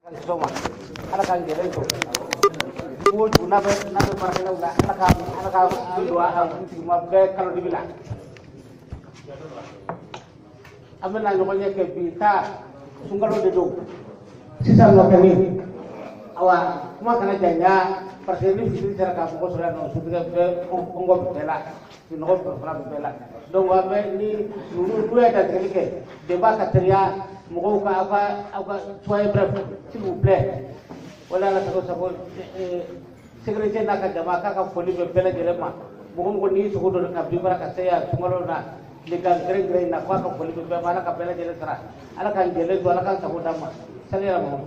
Soma, anak kan jalan tu. Ibu guna nak berpakai ulah, anak dua cuma kalau dibilang. Amin lah namanya ke kita sungguh lo duduk. Sisa lo kini, awak cuma kena janya persen ini sih cara kamu kau sudah nol sudah enggak bela, enggak pernah bela. Dong apa ini dulu ada kali ke debat katanya. Mungkin apa suai berapa s'il plaît wala la sabo secrétaire nak jama ka foli be bela jelema mungkin ko ni suko do na bibara ka saya sungalo na legal greng na ka foli be mana ka bela jele sara ala kan jele do ala kan sabo dama salira mo.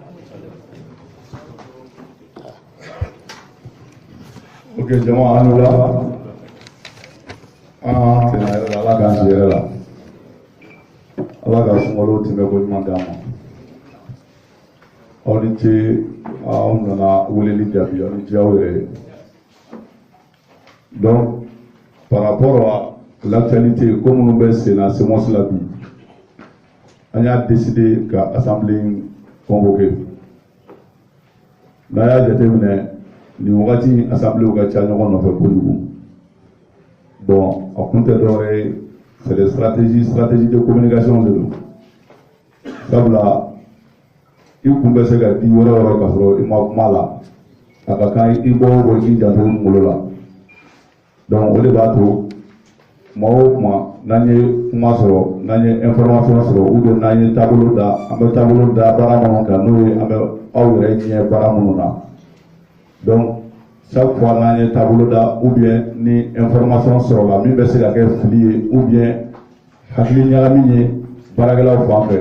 Oke jamaah anula tena ala kan jele la Allah ka sungalo timbe ko mandama audite on nana wuleli jabi on jawere donc par rapport à l'actualité comme nous baisse na semence la vie on a décidé qu'à assemblée convoquée na ya déterminé ni wakati assemblée au gacha no no fe kodugu bon à compter d'ore c'est des stratégies de communication de l'eau. Sabla, il faut se garder au revoir parce que il m'a mal à quand il faut regarder dans le monde. Donc au débatto, moi n'ai masoro, n'ai information sur ou de n'ai tableau da baramono kanu ame awre ni baramono. Donc chaque fois n'ai tableau da ou bien ni information sur la mi bese la flier ou bien hakli nyamini baragala fambe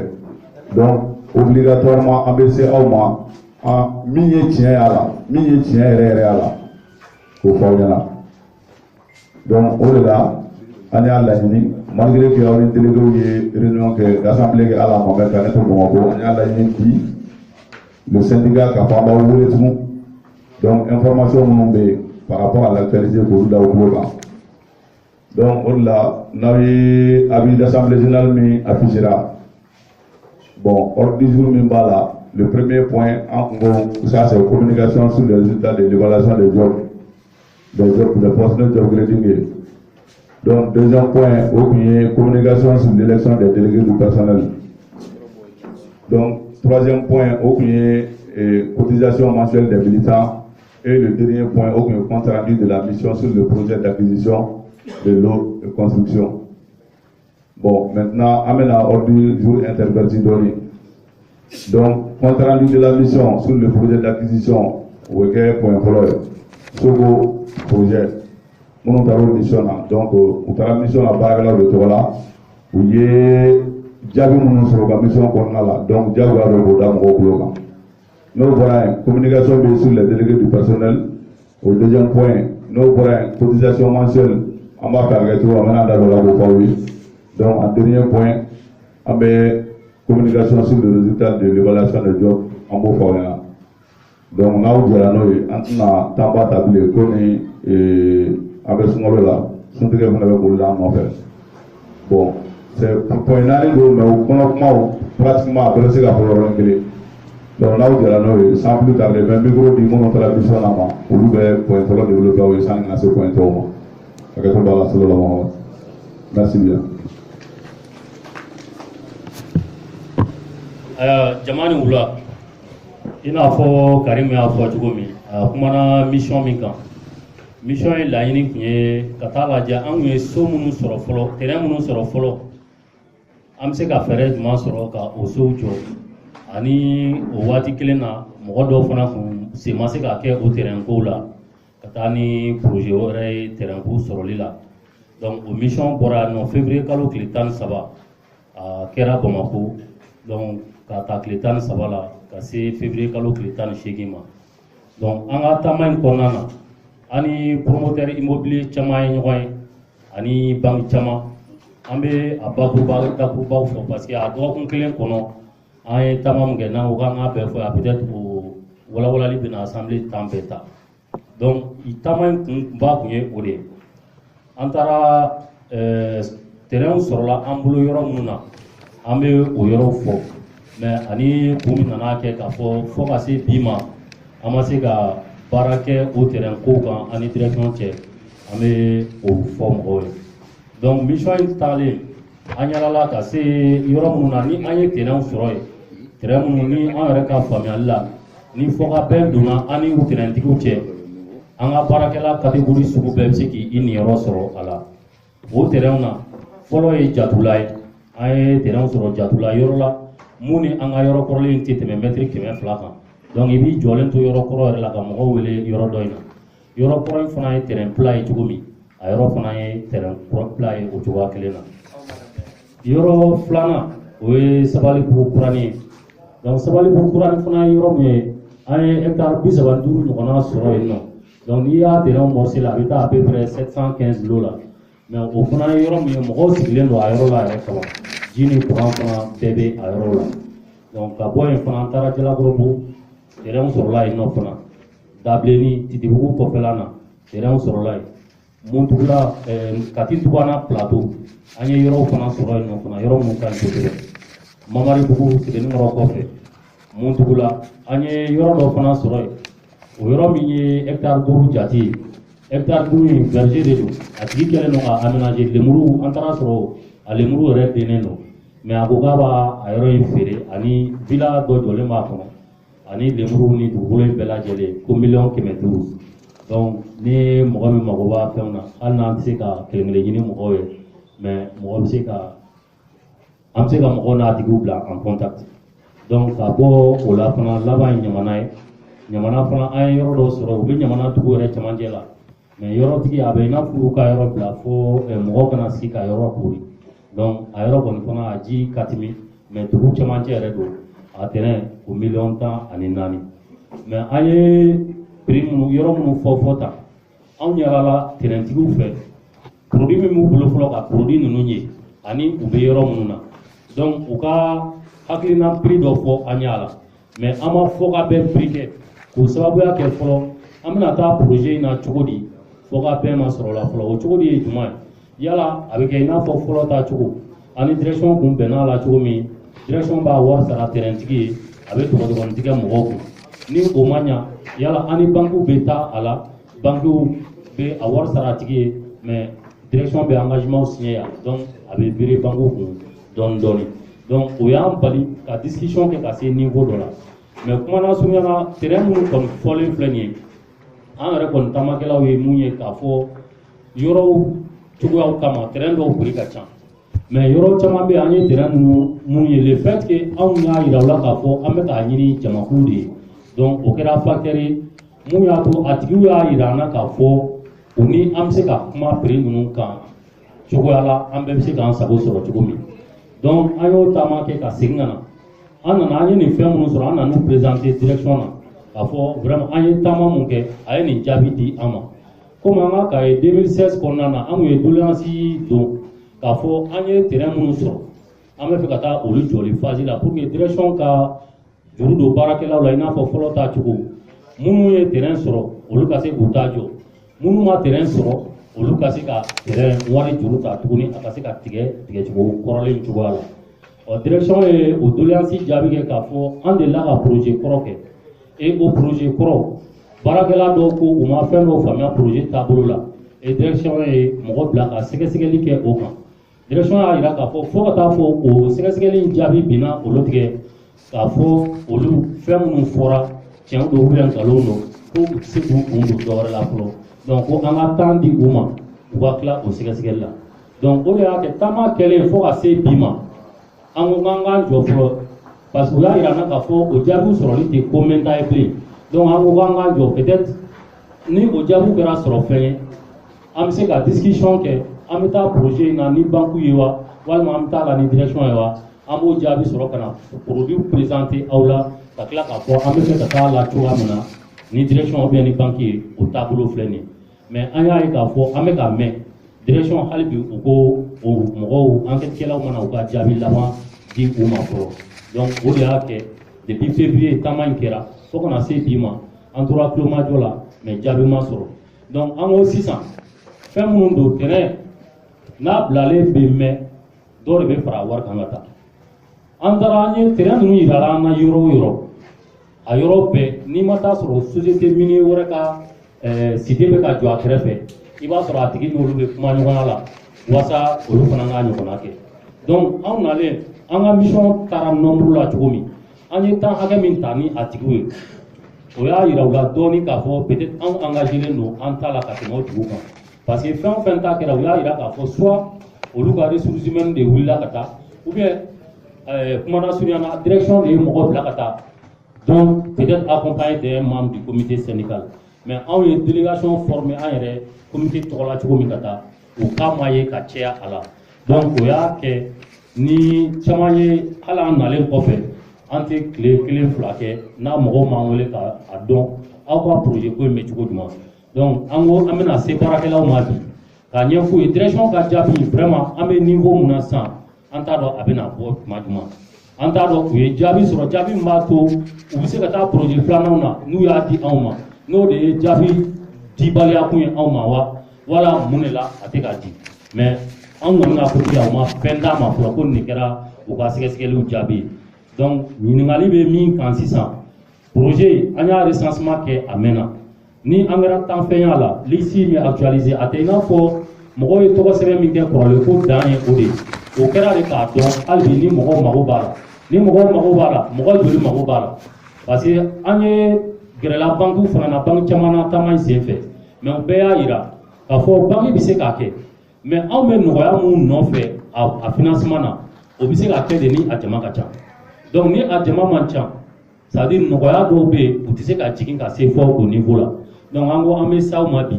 donc obligatoirement abc au moins en mi tien ala ko fawnyala donc au delà ani ala ni malgré que on délégué réunion que l'assemblée ala mo be kaneto mo ko ani ala ni qui le syndicat ka fa ba wure tout. Donc, information par rapport à l'actualité pour le Daoukoula. Donc, au-delà, nous avons l'Assemblée générale qui affichera. Bon, ordre du jour, le premier point, ça c'est la communication sur les résultats de l'évaluation des jobs pour les postes de job grading. Donc, deuxième point, communication sur l'élection des délégués du personnel. Donc, troisième point, cotisation mensuelle des militants. Et le dernier point, aucun compte rendu de la mission sur le projet d'acquisition de l'eau et construction. Bon, maintenant, amène à ordre du jour interverti donné. Donc, compte rendu de la mission sur le projet d'acquisition, point sur le projet. Mon mission, donc, la mission à Bagala de Tola, où il y a déjà vu la mission qu'on a là. Donc, déjà vu le nous voilà communication sur les délégués du personnel. Au deuxième point, nous voilà cotisation mensuelle en bas par le tour maintenant dans la. Donc en dernier point, on met communication sur le résultat de l'évaluation des jobs en bas par là. Donc on a ouvert nous en temps pas tablé connaît avec son rôle là, son truc qu'on avait pour là en fait. Bon, c'est point là mais on pratiquement après c'est la problème que donc là où il y a nous sans plus tarder même micro du monde entre la mission là bas pour nous point pour développer au sein de ce point au avec on va la solo là merci bien jamani wula ina fo Karim ya fo jugomi kuma na mission min kan mission est la yini kunye katala ja an ye so munu sɔrɔ fɔlɔ terrain munu sɔrɔ fɔlɔ an bɛ se ka fɛɛrɛ jumɛn sɔrɔ ka o sow jɔ ani o waati kelen na mɔgɔ dɔw fana kun se ma se ka kɛ o terrain kow la ka taa ni projet wɛrɛ ye terrain ko sɔrɔli la donc o mission bɔra non février kalo tile 13 a kɛra Bamako donc ka taa tile 13 la ka se février kalo tile 18 ma donc an ka taama in kɔnɔna na ani promoteur immobilier caman ye ɲɔgɔn ye ani banque caman an bɛ a dakurubaw fɔ parce que a dɔgɔkun kelen kɔnɔ an ye taama min kɛ n'an ko k'an k'a bɛɛ fɔ a peut-être o walawalali bɛna assemblée temps bɛɛ ta donc taama in kunba kun ye o de ye an taara terrain sɔrɔla an bolo yɔrɔ minnu na an bɛ o yɔrɔw fɔ mais ani kun min nana kɛ k'a fɔ ka se bi ma an ma se ka baara kɛ o terrain ko kan ani direction cɛ an bɛ o fɔ mɔgɔw ye donc mission in taalen an yalala ka se yɔrɔ minnu na ni an ye terrain sɔrɔ yen terrain minnu ni an yɛrɛ ka faamuyali la ni fɔkabɛn donna an ni terrain tigiw cɛ an ka baarakɛla catégorie sugu bɛɛ bɛ se k'i niyɔrɔ sɔrɔ a la o terrain na fɔlɔ ye Jatula ye an ye terrain sɔrɔ Jatula yɔrɔ la mun ni an ka yɔrɔ kɔrɔlen tɛ tɛmɛ mètre 200 kan donc i b'i jɔlen to yɔrɔ kɔrɔ yɛrɛ la ka mɔgɔw wele yɔrɔ dɔ in na yɔrɔ kɔrɔ in fana ye terrain plat ye cogo min a yɔrɔ fana ye terrain plat ye o cogoya kelen na yɔrɔ filanan o ye Sabalibugu Kurani ye donc Sabalibugu Kurani fana ye yɔrɔ min ye an ye hectare 35 ɲɔgɔnna sɔrɔ yen nɔ donc n'i y'a terrain morcé la a bɛ taa à peu près 715 lots la mais o fana ye yɔrɔ min ye mɔgɔw sigilen don a yɔrɔ la yɛrɛ kama ji ni courant fana bɛɛ bɛ a yɔrɔ la donc ka bɔ yen fana an taara Jalakɔrɔbugu terrain sɔrɔla yen nɔ fana Dabileni Titibugu kɔfɛla na terrain sɔrɔla yen Muntugula Kati Dugana plateau an ye yɔrɔw fana sɔrɔ yen nɔ fana yɔrɔ minnu ka ɲi kosɛbɛ Mamaribugu Sebenikɔrɔ kɔfɛ Muntugula an ye yɔrɔ dɔ fana sɔrɔ yen o yɔrɔ min ye hectare 5 jate ye hectare 5 in verger de don a tigi kɛlen don ka aménager lemuru an taara sɔrɔ a lemuru yɛrɛ dennen don mais a ko k'a b'a a yɔrɔ in feere ani villa dɔ jɔlen b'a kɔnɔ ani lemuru ni dugukolo in bɛɛ lajɛlen ko 1,500,000 donc ni mɔgɔ min mago b'a fɛnw na hali n'an tɛ se ka kelen-kelen ɲini mɔgɔw ye mais mɔgɔ bɛ se ka an bɛ se ka mɔgɔw n'a tigiw bila en contact donc ka bɔ o la fana laban ye Ɲamana ye Ɲamana fana an ye yɔrɔ dɔ sɔrɔ u bɛ Ɲamana dugu yɛrɛ cɛmancɛ la mais yɔrɔtigi a bɛ i n'a fɔ u ka yɔrɔ bila fo mɔgɔw kana sigi ka yɔrɔ kori donc a yɔrɔ kɔni fana a ji ka timi mais dugu cɛmancɛ yɛrɛ don a terrain o 1,14 mais an ye prix minnu yɔrɔ minnu fɔ tan anw yalala terrain tigiw fɛ produit min b'u bolo fɔlɔ ka produit ninnu ye ani u bɛ yɔrɔ minnu na donc u ka hakilina prix dɔ fɔ an y'a la mais an ma fɔ ka bɛn prix kɛ k'o sababuya kɛ fɔlɔ an bɛna taa projet in na cogo di fɔ ka bɛn ma sɔrɔ la fɔlɔ o cogo di ye jumɛn ye yala a bɛ kɛ i n'a fɔ fɔlɔ ta cogo ani direction kun bɛnna la cogo min direction b'a wari sara terrain tigi ye a bɛ dɔgɔdɔgɔnin tigɛ mɔgɔw kun ni o ma ɲa yala an ni banques bɛ taa a la banques bɛ a wari sara tigi ye mais direction bɛ engagement signé yan donc a bɛ biri banques kun dɔɔni dɔɔni donc o y'an bali ka discussion kɛ ka se niveau dɔ la mais kuma na surunya na terrain minnu kɔni fɔlen filɛ nin ye an yɛrɛ kɔni taamakɛlaw ye mun ye k'a fɔ yɔrɔw cogoyaw kama terrain dɔw prix ka ca mais yɔrɔ caman bɛ an ye terrain ninnu mun ye le fait que anw y'a yira u la k'a fɔ an bɛ k'a ɲini jamakulu de ye donc o kɛra facteur ye mun y'a to a tigiw y'a yira an na k'a fɔ u ni an bɛ se ka kuma prix ninnu kan cogoya la an bɛɛ bɛ se k'an sago sɔrɔ cogo min donc an y'o taama kɛ ka segin ka na an nana an ye nin fɛn minnu sɔrɔ an nana présenter direction na k'a fɔ vraiment an ye taama mun kɛ a ye nin jaabi di an ma komi an ka cahier 2016 kɔnɔna na an kun ye doléance don k'a fɔ an ye terrain minnu sɔrɔ an bɛ fɛ ka taa olu jɔli phase la pour que direction ka juru don baarakɛlaw la i n'a fɔ fɔlɔ ta cogo minnu ye terrain sɔrɔ olu ka se k'u ta jɔ minnu ma terrain sɔrɔ olu ka se ka terrain wari juru ta tuguni a ka se ka tigɛcogo kɔrɔlen cogoya la direction ye o doléance jaabi kɛ k'a fɔ an delila ka projet kɔrɔ kɛ et o projet kɔrɔ baarakɛla dɔw ko u ma fɛn dɔw faamuya projet taabolo la et direction ye mɔgɔ bila ka sɛgɛsɛgɛli kɛ o kan direction y'a yira k'a fɔ fo ka taa fɔ o sɛgɛsɛgɛli in jaabi binna olu tigɛ k'a fɔ olu fɛn minnu fɔra tiɲɛ don nkalon don ko u tɛ se k'u kun don dɔwɛrɛ la fɔlɔ donc ko an ka temps di u ma u ka tila o sɛgɛsɛgɛli la donc o de y'a kɛ taama kɛlen fo ka se bi ma an ko k'an k'an jɔ fɔlɔ parce que u y'a yira an na k'a fɔ o jaabiw sɔrɔli tɛ ko mɛnta ye bilen donc an ko k'an k'an jɔ peut être ni o jaabiw kɛra sɔrɔ fɛn ye an bɛ se ka discussion kɛ an bɛ taa projet in na ni banque ye wa walima an bɛ taa la ni direction ye wa an b'o jaabi sɔrɔ ka na produit présenter aw la ka tila k'a fɔ an bɛ fɛ ka taa la cogoya min na ni direction ou bien ni banque ye o taabolo filɛ nin ye mais an y'a ye k'a fɔ an bɛ k'a mɛn direction hali bi u ko o mɔgɔw enquêtekɛlaw mana u ka jaabi laban di u ma fɔlɔ donc o de y'a kɛ depuis février taama in kɛra fo kana se bi ma an tora kulomajɔ la mais jaabi ma sɔrɔ donc an ko sisan fɛn minnu don terrain n'a bilalen bɛ mɛn dɔw de bɛ fara wari kan ka taa an taara an ye terrain ninnu yirala an na yɔrɔ o yɔrɔ a yɔrɔ bɛɛ n'i ma taa sɔrɔ société minier wɛrɛ ka cité bɛ ka jɔ a kɛrɛfɛ i b'a sɔrɔ a tigi n'olu bɛ kuma ɲɔgɔnya la walasa olu fana k'a ɲɔgɔnna kɛ donc anw nalen an ka mission taara nombre la cogo min an ye temps hakɛ min ta ni a tigiw ye o y'a yira u la dɔɔni k'a fɔ peut-être anw engagélen don an ta la ka tɛmɛ o tigiw kan parce que fɛn o fɛn ta kɛra u y'a yira k'a fɔ soit olu ka ressources humaines de wulila ka taa ou bien kumana surunya na direction de ye mɔgɔ bila ka taa donc peut-être accompagné d'un membre du comité syndical mais anw ye délégation formée an yɛrɛ comité tɔgɔ la cogo min ka taa o k'a ma ye ka caya a la donc o y'a kɛ ni caman ye hali an nalen kɔfɛ an tɛ tile kelen fila kɛ n'a mɔgɔw m'an wele ka a dɔn aw ka projet ko in bɛ cogo jumɛn donc an ko an bɛna se baarakɛlaw ma bi k'a ɲɛf'u ye direction ka jaabi vraiment an bɛ niveau mun na sisan an t'a dɔn a bɛna bɔ tuma jumɛn an t'a dɔn u ye jaabi sɔrɔ jaabi min b'a to u bɛ se ka taa projet filananw na n'u y'a di anw ma n'o de ye jaabi dibaliya kun ye anw ma wa wala mun de la a tɛ ka di mais an kɔni ka côté a ma fɛn d'a ma fɔlɔ ko nin kɛra u ka sɛgɛsɛgɛliw jaabi ye donc ɲininkali bɛ min kan sisan projet an y'a recensement kɛ a mɛnna ni an kɛra tanfɛnya la liste bɛ actualiser a tɛ i n'a fɔ mɔgɔw ye tɔgɔ sɛbɛn min kɛ kɔrɔlen ko dan ye o de ye o kɛra de k'a dɔn hali bi ni mɔgɔw mago b'a la ni mɔgɔw mago b'a la mɔgɔ joli mago b'a la parce que an ye gɛrɛla bankiw fana na banki caman na taama in sen fɛ mais u bɛɛ y'a yira k'a fɔ banki bɛ se k'a kɛ mais anw bɛ nɔgɔya mun nɔfɛ a financement na o bɛ se ka kɛ de ni a jama ka ca donc ni a jama man ca c'est à dire nɔgɔya dɔw bɛ yen u tɛ se ka jigin ka se fɔ o niveau la donc an ko an bɛ s'aw ma bi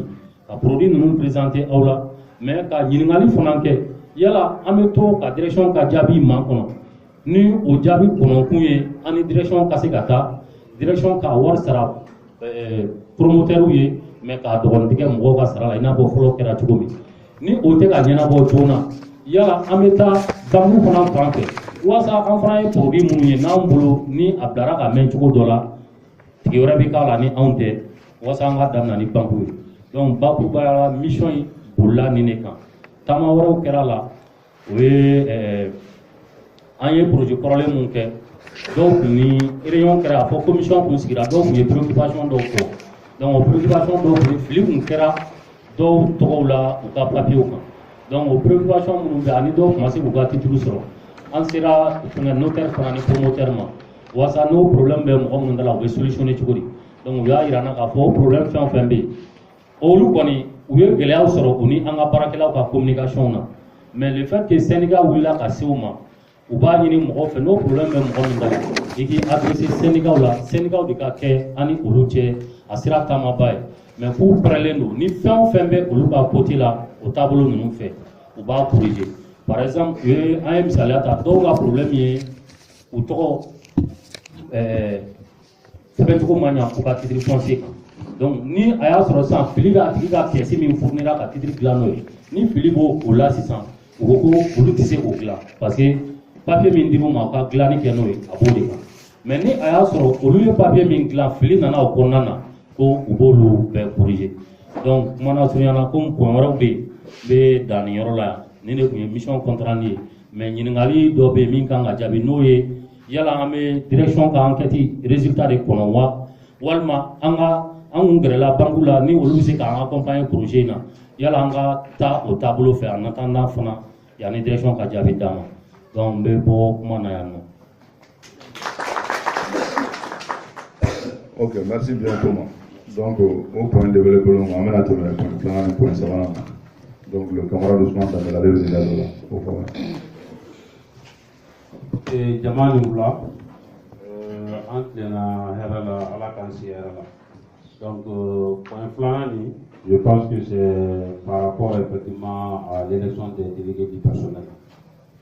ka produit ninnu présenter aw la mais ka ɲininkali fana kɛ yala an bɛ to ka direction ka jaabi man kɔnɔ ni o jaabi kɔnɔkun ye an ni direction ka se ka taa direction ka wari sara promoteur ye mais k'a dɔgɔnintigɛ mɔgɔw ka sara la i n'a fɔ fɔlɔ kɛra cogo min ni o tɛ ka ɲɛnabɔ joona yala an bɛ taa bankiw fana fan fɛ walasa an fana ye produit minnu ye n'anw bolo ni a bilara ka mɛn cogo dɔ la tigi wɛrɛ bɛ k'a la ni anw tɛ walasa an ka daminɛ ni bankiw ye donc bakurubaya la mission in bolila nin de kan taama wɛrɛw kɛra la o ye an ye projet kɔrɔlen mun kɛ dɔw kun ni réunion kɛra a fɔ commission kun sigira dɔw kun ye préoccupation dɔw fɔ donc o préoccupation dɔw kun fili kun kɛra dɔw tɔgɔw la u ka papiyew kan donc o préoccupation minnu bɛ ani dɔw kun ma se k'u ka titre sɔrɔ an sera fɛngɛ notaire fana ni promoteur ma walasa n'o problème bɛ mɔgɔ minnu da la u bɛ solutionner cogo di donc u y'a yira n na k'a fɔ o problème fɛn o fɛn bɛ yen olu kɔni u ye gɛlɛyaw sɔrɔ u ni an ka baarakɛlaw ka communication na mais le fait que syndicat wulila ka se o ma u b'a ɲini mɔgɔw fɛ n'o problème bɛ mɔgɔ min da la i k'i adresser syndicat la syndicat de ka kɛ an ni olu cɛ a sera taamaba ye mais k'u pɛrɛnlen don ni fɛn o fɛn bɛ olu ka côté la o taabolo ninnu fɛ u b'a corriger par exemple an ye misaliya ta dɔw ka problème ye u tɔgɔ sɛbɛncogo ma ɲa u ka titre foncier kan donc ni a y'a sɔrɔ sisan fili bɛ a tigi ka pièce min fournira ka titre dilan n'o ye ni fili b'o la sisan u ko ko olu tɛ se k'o dilan parce que papier min dir'u ma u ka dilanni kɛ n'o ye a b'o de kan mais ni a y'a sɔrɔ olu ye papier min dilan fili nana o kɔnɔna na ko u b'olu bɛɛ corriger donc kuma na surunya na komi point wɛrɛw bɛ yen n bɛ dan nin yɔrɔ la yan nin de tun ye mission contrainte ye mais ɲininkali dɔ bɛ yen min kan ka jaabi n'o ye yala an bɛ direction ka enquête résultat de kɔnɔ wa walima an kun gɛrɛla banque la ni olu bɛ se k'an accompagner projet in na yala an ka taa o taabolo fɛ en attendant fana yanni direction ka jaabi d'an ma donc n bɛ bɔ kuma na yan nɔ. Ok, merci bien Thomas. Donc au point développé, on va mettre le point savanna. Donc le camarade Ousmane Dambélé avait aussi là. Au fond. Et Jamani Oula, entre la Herala à la Kansiera. Donc point flani, je pense que c'est par rapport effectivement à l'élection des délégués du personnel.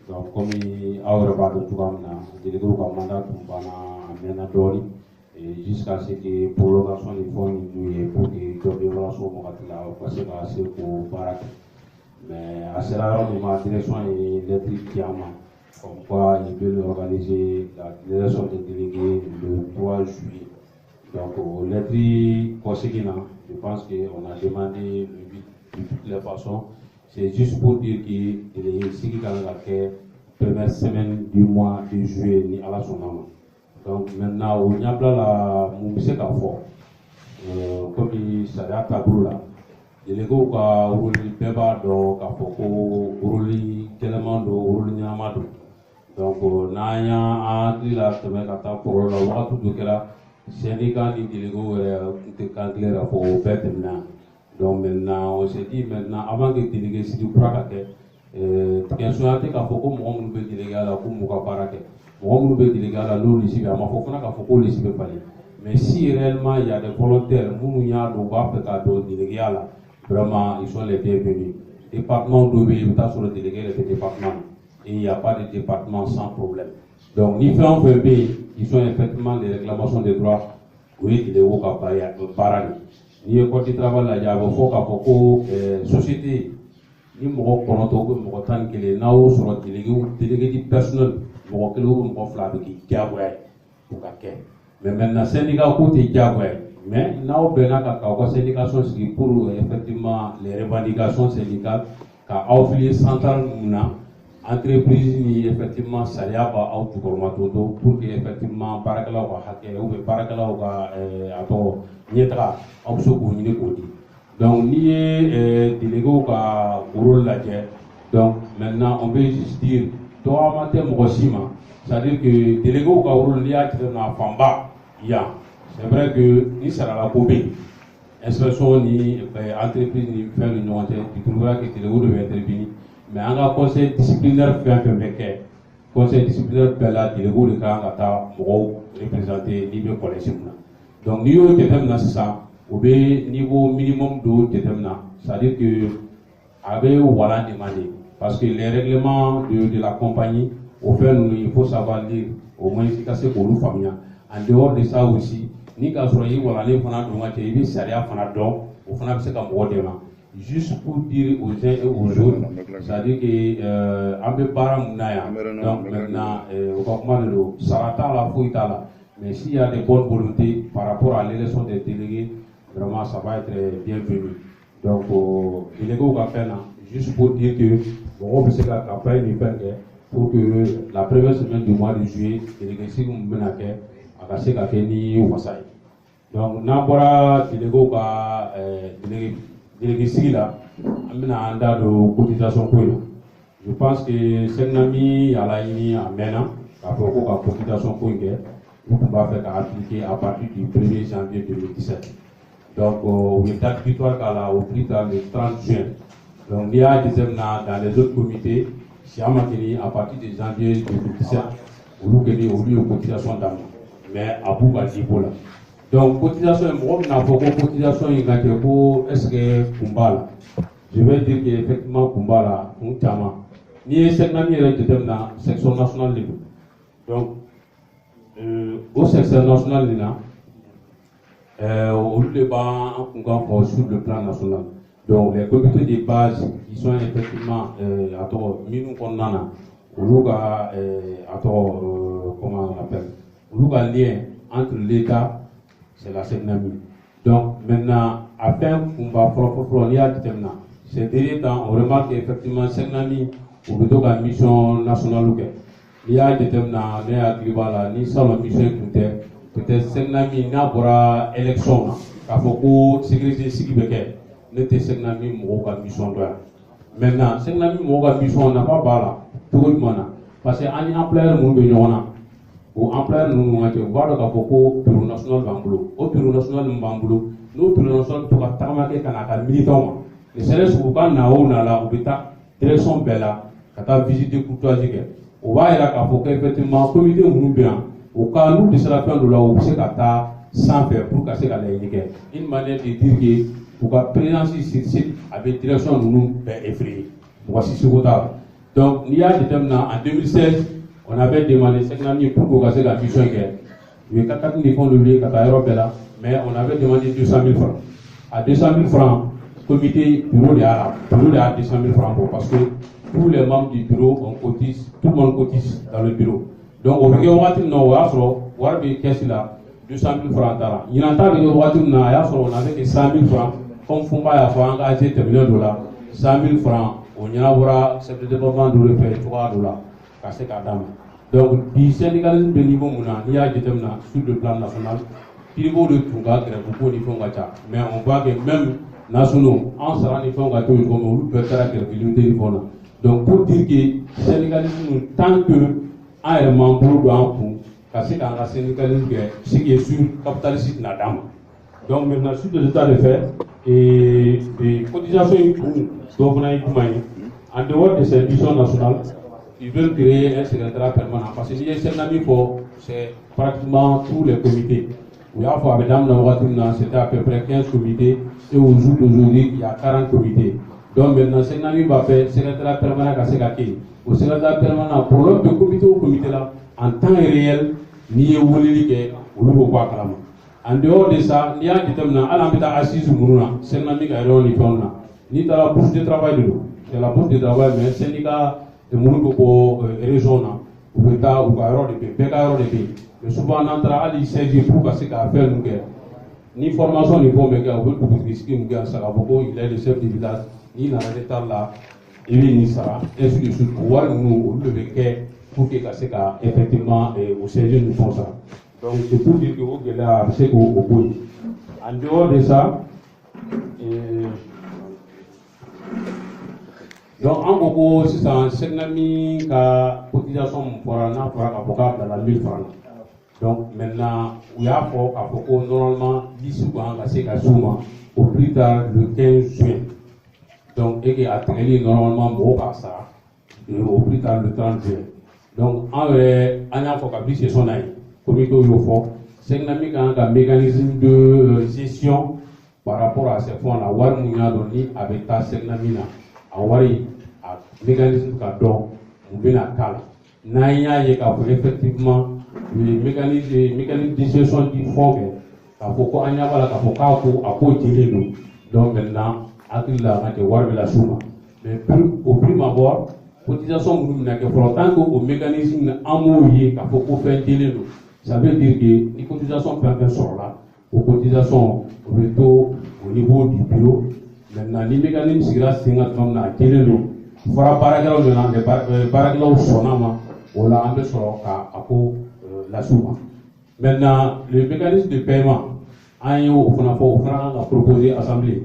Donc comme il a rebattu tout comme délégué au mandat pour Amena Dori. Et jusqu'à ce que prolongation des fonds pour que les relations soient passées pour Barak. Mais à ce moment de ma direction est l'électrique qui a comme quoi il veut organiser la direction des délégués le 3 juillet. Donc l'électrique conséquent, je pense qu'on a demandé de toutes les façons. C'est juste pour dire que les Sigi Kanaka première semaine du mois de juillet ni ala sonama. Donc maintenant au Niabla la mubise ka fort comme ça tabou là délégué ka rôle beba do ka foko rôle tellement do rôle nyamado. Donc nanya a la semaine ka pour la wakatu do kala syndicat ni délégué te calculer pour faire maintenant. Donc maintenant on se dit maintenant avant que délégué si du prakate question ate ka foko mo ngum be délégué la ko mo ka parake mo ngum be délégué la lo lisi ba ma foko na ka foko lisi be pale. Mais si réellement il y a des volontaires munu nya do ba pe ka do délégué la vraiment ils sont les bienvenus. Département de l'État sur le délégué les départements et il n'y a pas de département sans problème. Donc ni fait en FB ils sont effectivement les réclamations des droits oui il est au ka parani. Ni école du travail la jabo fo ka foko société ni mo ko no to mo tan kele nawo sur le délégué du personnel mo ko lo mo fla be ki jabo pour ka ke. Mais maintenant syndicat côté jabo mais nawo bena ka ko syndication qui pour effectivement les revendications syndicales ka affilié central na entreprise ni effectivement salia ba auto formato pour que effectivement barakala ko hakke ou be barakala ko ato nietra opso ko ni ko di. Donc ni délégué ka rôle la donc maintenant on peut juste dire to amate mo sima c'est-à-dire que délégué ka rôle li a na famba ya c'est vrai que ni sera la copie inspection ni entreprise ni faire une note tu trouveras que délégué devait intervenir. Mais en un conseil disciplinaire fait conseil disciplinaire bella délégué de Kangata pour représenter niveau collège. Donc niveau TTM c'est ça au niveau minimum de TTM c'est-à-dire que avec voilà demandé parce que les règlements de la compagnie au fait il faut savoir lire au moins efficace pour nous familles. En dehors de ça aussi ni ka soyi voilà les fana donc il y a saria fana donc au fana c'est comme modèle. Juste pour dire aux uns et aux autres, c'est-à-dire que Ambe Baramunaya, donc maintenant, au moment de Sarata la Fouitala, mais s'il y a des bonnes volontés par rapport à l'élection des délégués, vraiment ça va être bienvenu. Donc, délégué au Gapena, juste pour dire que, bon, on peut se faire la campagne pour que la première semaine du mois de juillet, délégué si vous menez à casser la Keni ou Wasai. Donc, Nambora, délégué au délégué sigi la amena anda do cotisation ko je pense que Senami ala ini amena ka foko ka cotisation ko nge on va faire appliquer à partir du 1er janvier 2017 donc il y a date victoire kala au plus tard le 30 juin donc il y a des dans les autres comités si amakini à partir de janvier 2017 ou keni au lieu cotisation d'am mais à Bouba Dibola. Donc, cotisation, cotisation, est-ce que Kumbala? Je vais dire qu'effectivement, Kumbala, ni la section nationale libre. Donc, au section nationale libre, au lieu de bas, sur le plan national. Donc, les comités de base, qui sont effectivement, Minou Kondana, ou comment on appelle, ou lien entre l'État. C'est la Segnami. Donc maintenant, afin qu'on va faire ces derniers temps, on remarque qu'effectivement, Segnami, ou plutôt la mission nationale, il y a des thèmes ni salon mission peut-être Segnami n'a pas élection, car faut que sécurité civile n'était Segnami Moga mission. Maintenant, Segnami Moga mission n'a pas bala, tout le monde, parce qu'en employeur, nous au employeur nous avons voir le bureau national Banglo. Au bureau national Banglo, nous bureau national pour la tarmaquer canaka militant. Les services pour pas nao nala ou beta direction bella, kata visiter courtoisie. On va y aller effectivement comité nous bien. Au cas où de cela faire de la ou c'est kata sans faire pour casser la ligne. Une manière de dire que pour la présence ici avec direction nous effrayés. Voici ce qu'on a. Donc il y a des thèmes en 2016. On avait demandé 5 000 pour casser la mission guerre. Il y a 4 000 fonds de l'Union, mais on avait demandé 200 000 francs. À 200 000 francs, le comité bureau de Arabes, bureau de 200 000 francs parce que tous les membres du bureau, on cotise, tout le monde cotise dans le bureau. Donc, au milieu on avait 200 000 francs. Il y a un tas de on avait 100 000 francs, comme Fumba a engagé $1 million, 100 000 francs, on y a chef de développement de refaire $3. ka se k'a d'a ma. Donc bi syndicalisme de niveau mun na n'i y'a jateminɛ sur le plan national niveau de tun ka grève ko ni fɛnw ka ca mais on voit que même nationaux an sara ni fɛnw ka to yen mais olu bɛɛ kɛra grève unité ni fɛnw na. Donc pour dire que syndicalisme tant que an yɛrɛ m'an bolo don an kun ka se k'an ka syndicalisme kɛ ce qui est sûr capitaliste tɛna d'an ma. Donc maintenant sur les états de fait et cotisation in kun dɔ fana ye jumɛn ye en dehors de ces missions nationales ils veulent créer un secrétariat permanent parce que n'i ye Senami fɔ c'est pratiquement tous les comités. Il y a c'était à peu près 15 comités et au jour d'aujourd'hui il y a 40 comités. Donc maintenant Senami va faire secrétariat permanent à Segaki. Au secrétariat permanent pour l'homme de comité au comité là en temps réel ni Wulili ou le Boba Kalama. En dehors de ça, il y a des thèmes à l'ambita assise ou Mouna, Senami Garon Lipona, ni dans la bourse de travail de l'eau. C'est la bourse de travail, mais syndicat de Mounoko région, ou l'État ou Garo de Pays, Begaro de Pays. Mais souvent, on entre à l'ICG pour passer qu'à faire nous guerre. Ni formation, ni bon, mais on veut pour risquer nous guerre, ça va beaucoup, il est le chef de village, ni dans l'état là, il est ni ça, ainsi de suite, pour voir nous, le vécu, pour que c'est effectivement, au CG nous font ça. Donc, c'est pour dire que vous avez c'est au bout. En dehors de ça, donc, en gros, c'est un Senami qui a cotisation pour un an pour un dans la 1000 francs. Donc, maintenant, il y a normalement 10 francs au plus tard le 15 juin. Donc, et qui a traîné normalement pour ça, au plus tard le 30 juin. Donc, en vrai, on a fait que c'est son aïe. Comité au fond, c'est un mécanisme de gestion par rapport à ces fonds. La war mouya doni avec ta segnamina. A wari a mécanisme cadre, on vient à cal. Naïa y a effectivement le mécanisme de gestion du fonds. Quand faut anya wala quand faut à côté nous. Donc maintenant, à tout la matière war la souma. Mais au prime abord, cotisation nous n'a que pour tant qu'au mécanisme amouillé quand faut faire télé nous. Ça veut dire que les cotisations peuvent sont là, aux cotisations au niveau du bureau. Maintenant, les mécanismes qui restent dans la télé, il faudra paragraphe de paragraphe sonama, ou là, on peut sur la souma. Maintenant, le mécanisme de paiement, on a proposé à l'Assemblée.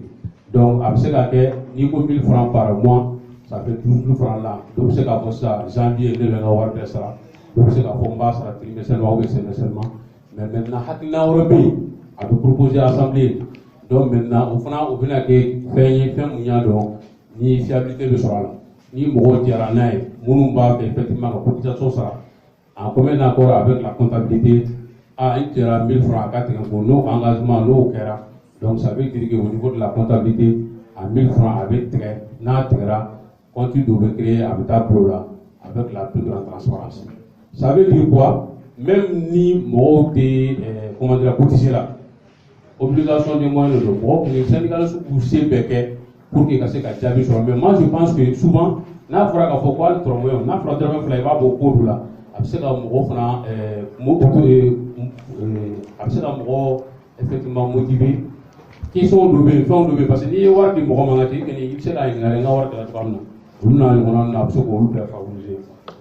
Donc, après niveau 1000 francs par mois, ça fait 12 000 francs là. Donc, c'est comme ça, janvier, le noir de ça. Donc c'est la bombe ça trimestriellement ou semestriellement. Mais maintenant, Hakina Européen a proposé à l'Assemblée. Donc maintenant, on vient à faire ni fiabilité de sera ni Moro Tiaranaï, Mounumba, effectivement, la cotisation sera en commun accord avec la comptabilité à 1 1000 francs à 4 nos engagements, nos Kera. Donc ça veut dire qu'au niveau de la comptabilité, à 1000 francs avec trait, continue de créer avec ta là avec la plus grande transparence. Ça veut dire quoi? Même ni mot de comment dire la cotiser là. Obligation de moyens de droit, les syndicats sont poussés pour que ça soit sur. Mais moi je pense que souvent, n'a pas qu'à faut quoi le trouver, n'a pas de faire va beaucoup de là. Absolument effectivement motivé. Qui sont doués, font doués parce que ni voir du Mohamed il sait là il a voir de la femme. On a absolument favoriser.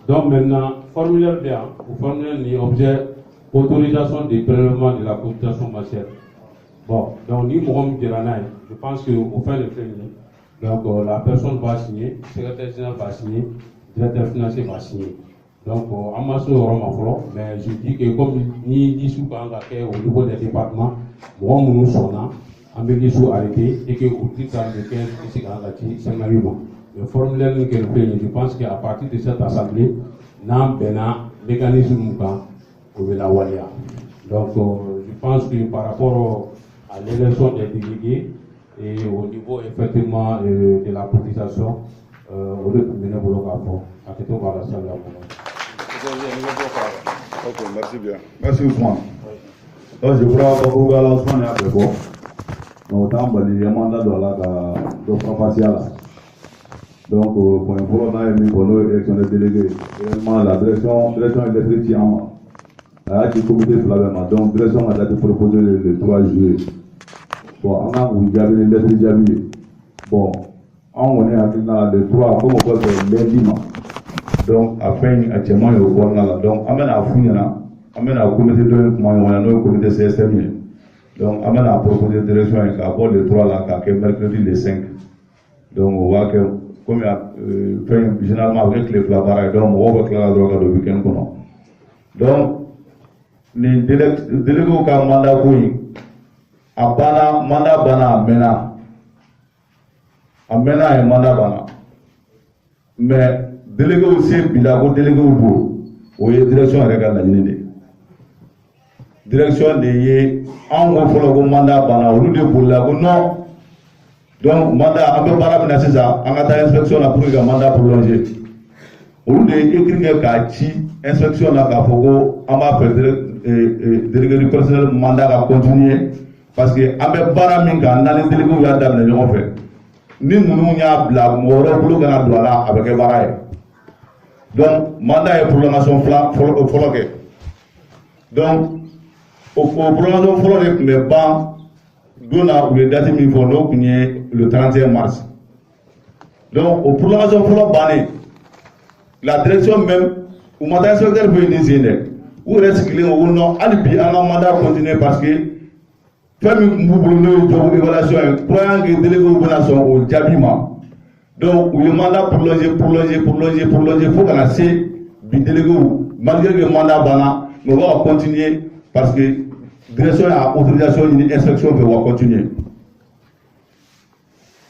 Donc maintenant, formulaire bien, ou formulaire ni objet autorisation des prélèvements de la cotisation matière. Bon, donc ni Mohamed Diranaï, je pense qu'au fin de février, donc la personne va signer, le secrétaire général va signer, le directeur financier va signer. Donc, en masse mais je dis que comme ni dissous au niveau des départements, nous sommes en bénéfice arrêté et que au plus tard de 15 ici c'est un argument. Le formulaire que je pense qu'à partir de cette assemblée, nous avons un mécanisme pour la Walia. Donc, je pense que par rapport à l'élection des délégués et au niveau effectivement de la cotisation, on peut mener au local. À côté de la salle. Ok, merci bien. Merci Ousmane. Donc, je crois que le lancement est à peu près. Donc, on a des mandats dans la faciale. Donc, pour un peu, on a mis pour l'élection des délégués. Également, la direction électrique qui a été comité sur la même. Donc, la direction a été proposée le 3 juillet. Bon, on a eu l'électrique Jabi. Bon, on est à le 3, comme on peut faire lundi. donc a fɛn a cɛman ye o kɔnɔna la donc an bɛna f'u ɲɛna an bɛna comité dɔ in kuma ɲɔgɔn na n'o ye comité CSM ye donc an bɛna proposer direction ye k'a bɔ le 3 la k'a kɛ mercredi le 5 donc o b'a kɛ komi fɛn généralement a bɛ kɛ tile fila baara ye donc mɔgɔw bɛ tila la dɔrɔn ka don week-end kɔnɔ donc nin déléguéw ka mandat ko in a banna mandat banna a mɛnna a ye mandat banna mais déléguéw se bila ko déléguéw bolo o ye direction yɛrɛ ka laɲini de ye direction de ye an ko fɔlɔ ko mandat banna olu de bolila ko non donc mandat an bɛ baara min na sisan an ka taa inspection na pour que ka mandat prolonger olu de ye écrit kɛ k'a ci inspection na k'a fɔ ko an b'a fɛ délégué du personnel mandat ka continuer parce que an bɛ baara min kan n'an ni déléguéw y'a daminɛ ɲɔgɔn fɛ ni ninnu y'a bila mɔgɔ wɛrɛ bolo kana don a la a bɛ kɛ baara ye donc mandat ye prolongation fɔlɔ kɛ donc o prolongation fɔlɔ de tun bɛ ban don na u ye date min fɔ n'o tun ye le 31 mars donc o prolongation fɔlɔ bannen la direction même u ma taa inspecteur fɛ yen ni sen dɛ u yɛrɛ sigilen ko non hali bi an ka mandat continuer parce que fɛn min tun b'u bolo n'o ye job évaluation ye croyant que déléguéw bɛna sɔn o jaabi ma donc u ye mandat prolonger fo kana se bi déléguéw malgré que mandat banna mais u b'a ka continuer parce que direction a autorisation ɲini inspection fɛ u ka continuer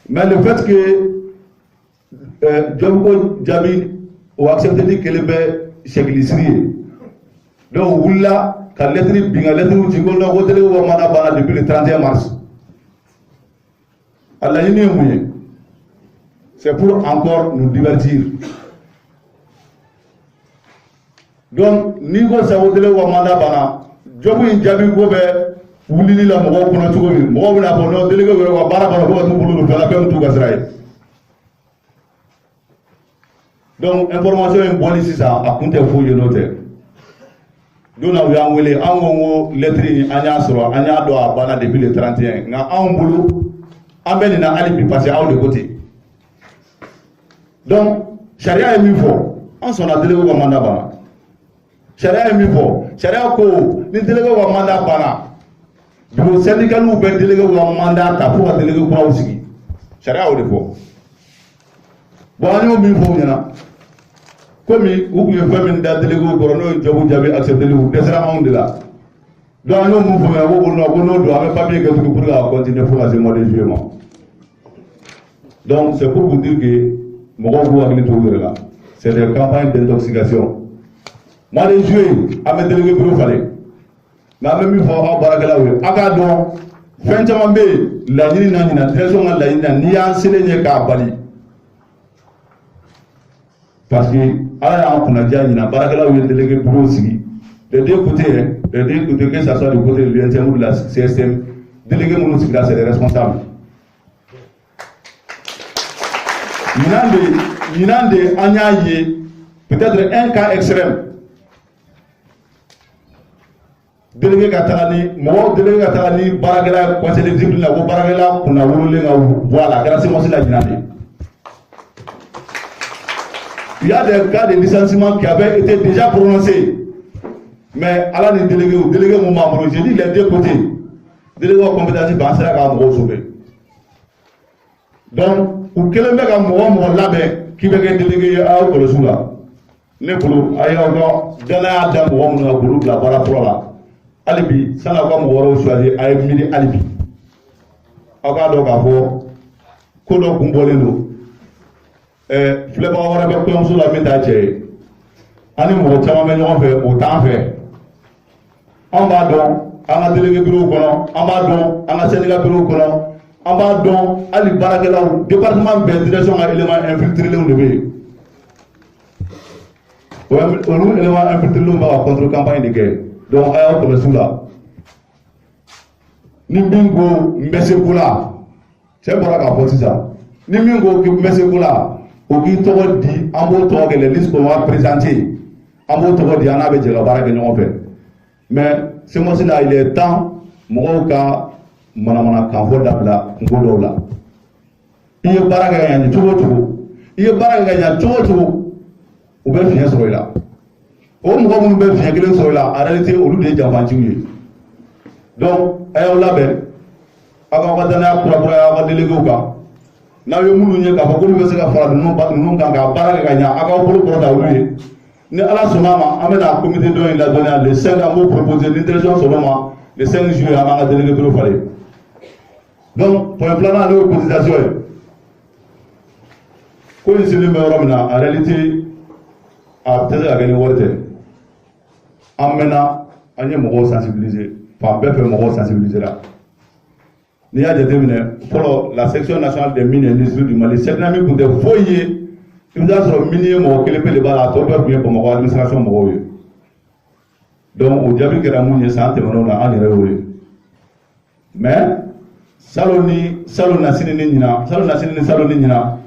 mais le fait que job ko jaabi o accepté kelen bɛ chèque-lisiri ye donc u wulila ka lettre bin ka lettre ci ko non ko déléguéw ka mandat banna depuis le 31 mars a laɲini ye mun ye c'est pour encore nous divertir donc ni ko sago déléguéw ka mandat banna job in jaabi ko bɛ wulili la mɔgɔw kɔnɔ cogo min mɔgɔw bɛna fɔ non déléguéw yɛrɛ ka baara banna fo ka t'u bolo don fɛn fɛn t'u ka sira ye donc information in bɔli sisan a kun tɛ foyi ye n'o tɛ don na u y'an wele an ko lettre in an y'a sɔrɔ an y'a dɔn a banna depuis le 31 nka anw bolo an bɛ nin na hali bi parce que aw de ko ten donc sariya ye min fɔ an sɔnna déléguéw ka mandat banna sariya ye min fɔ sariya ko ni déléguéw ka mandat banna bureau syndicaliw bɛ déléguéw ka mandat ta fo ka délégué kuraw sigi sariya y'o de fɔ bon an y'o min fɔ u ɲɛna komi u tun ye fɛn min da déléguéw kɔrɔ n'o ye job jaabi accepté u dɛsɛra anw de la donc an y'o min fɔ u ɲɛna ko n'o don an bɛ papier kɛ tugun pour que continuer fo ka se mois de juillet ma donc c'est pour vous dire que mɔgɔw b'u hakili to u yɛrɛ la c'est des campagnes d'intoxication mois de juillet an bɛ délégué bureau falen mais an bɛ min fɔ aw baarakɛlaw ye aw k'a dɔn fɛn caman bɛ yen laɲini na ɲinan direction ka laɲini na n'i y'an selen ye k'a bali parce que ala y'an kunnaja ɲinan baarakɛlaw ye délégué bureau sigi les deux côtés que ça soit du côté de l'UNTM ou de la CSM délégué minnu sigira c'est les responsables ɲinan de an y'a ye peut-être un cas extrême délégué ka taga ni baarakɛla conseil d'exécutif la ko baarakɛla kunna wololen ka bɔ a la a kɛra CMOS la ɲinan de il y a des cas de licenciement qui avaient été déjà prononcés mais ala ni délégué mun b'an bolo j'ai dit les deux côtés délégué ka compétence an sera ka mɔgɔw sauver donc u kelen bɛ ka mɔgɔ labɛn k'i bɛ kɛ délégué ye aw kɔlɔsiw la ne bolo a y'aw ka danaya da mɔgɔ minnu ka k'olu bila baara fɔlɔ la hali bi sanni aw ka mɔgɔ wɛrɛw choisir a ye miiri hali bi aw k'a dɔn k'a fɔ ko dɔ kun bɔlen don filɛbaga wɛrɛ bɛ kɔɲɔmuso la min t'a cɛ ye an ni mɔgɔ caman bɛ ɲɔgɔn fɛ o t'an fɛ an b'a dɔn an ka délégué bureau kɔnɔ an b'a dɔn an ka syndicat bureau kɔnɔ an b'a dɔn hali baarakɛlaw département bɛɛ direction ka élément infiltrelenw de bɛ yen olu élément infiltrelenw b'a ka contre campagne de kɛ donc a y'aw kɔlɔsi la ni min ko n bɛ se ko la cɛ bɔra k'a fɔ sisan ni min ko n bɛ se ko la o k'i tɔgɔ di an b'o tɔgɔ kɛ les listes qu'on va présenter an b'o tɔgɔ di an n'a bɛ jɛ ka baara kɛ ɲɔgɔn fɛ mais CMOS la il est temps mɔgɔw ka manamanakan fɔ dabila kungo dɔw la i ye baara kɛ ka ɲɛ cogo o cogo i ye baara kɛ ka ɲɛ cogo o cogo u bɛ fiɲɛ sɔrɔ i la o mɔgɔ minnu bɛ fiɲɛ kelen sɔrɔ i la en réalité olu de ye janfanciw ye donc a y'aw labɛn aw k'aw ka danaya kurakuraya aw ka déléguéw kan n'aw ye minnu ye k'a fɔ k'olu bɛ se ka fara ninnu kan k'a baara kɛ ka ɲa aw k'aw bolo kɔrɔta olu ye ni ala sɔnna ma an bɛna comité dɔ in ladɔnniya le 5 an b'o proposer ni direction sɔnna ma le 5 juillet an b'an ka délégué bureau falen donc point filanan n'o ye cotisation ye ko in selen bɛ yɔrɔ min na en réalité a tɛ se ka kɛ ni wari tɛ an mɛnna an ye mɔgɔw sensibiliser fan bɛɛ fɛ mɔgɔw sensibiliser la n'i y'a jateminɛ fɔlɔ la section nationale des mines et industries du Mali SECNAMI tun tɛ foyi ye i bɛ taa sɔrɔ mini ye mɔgɔ kelen pe de b'a la a tɔ bɛɛ tun ye Bamakɔ administration mɔgɔw ye donc o jaabi kɛra mun ye san tɛmɛnenw na an yɛrɛ y'o ye mais salon na sini ni ɲinan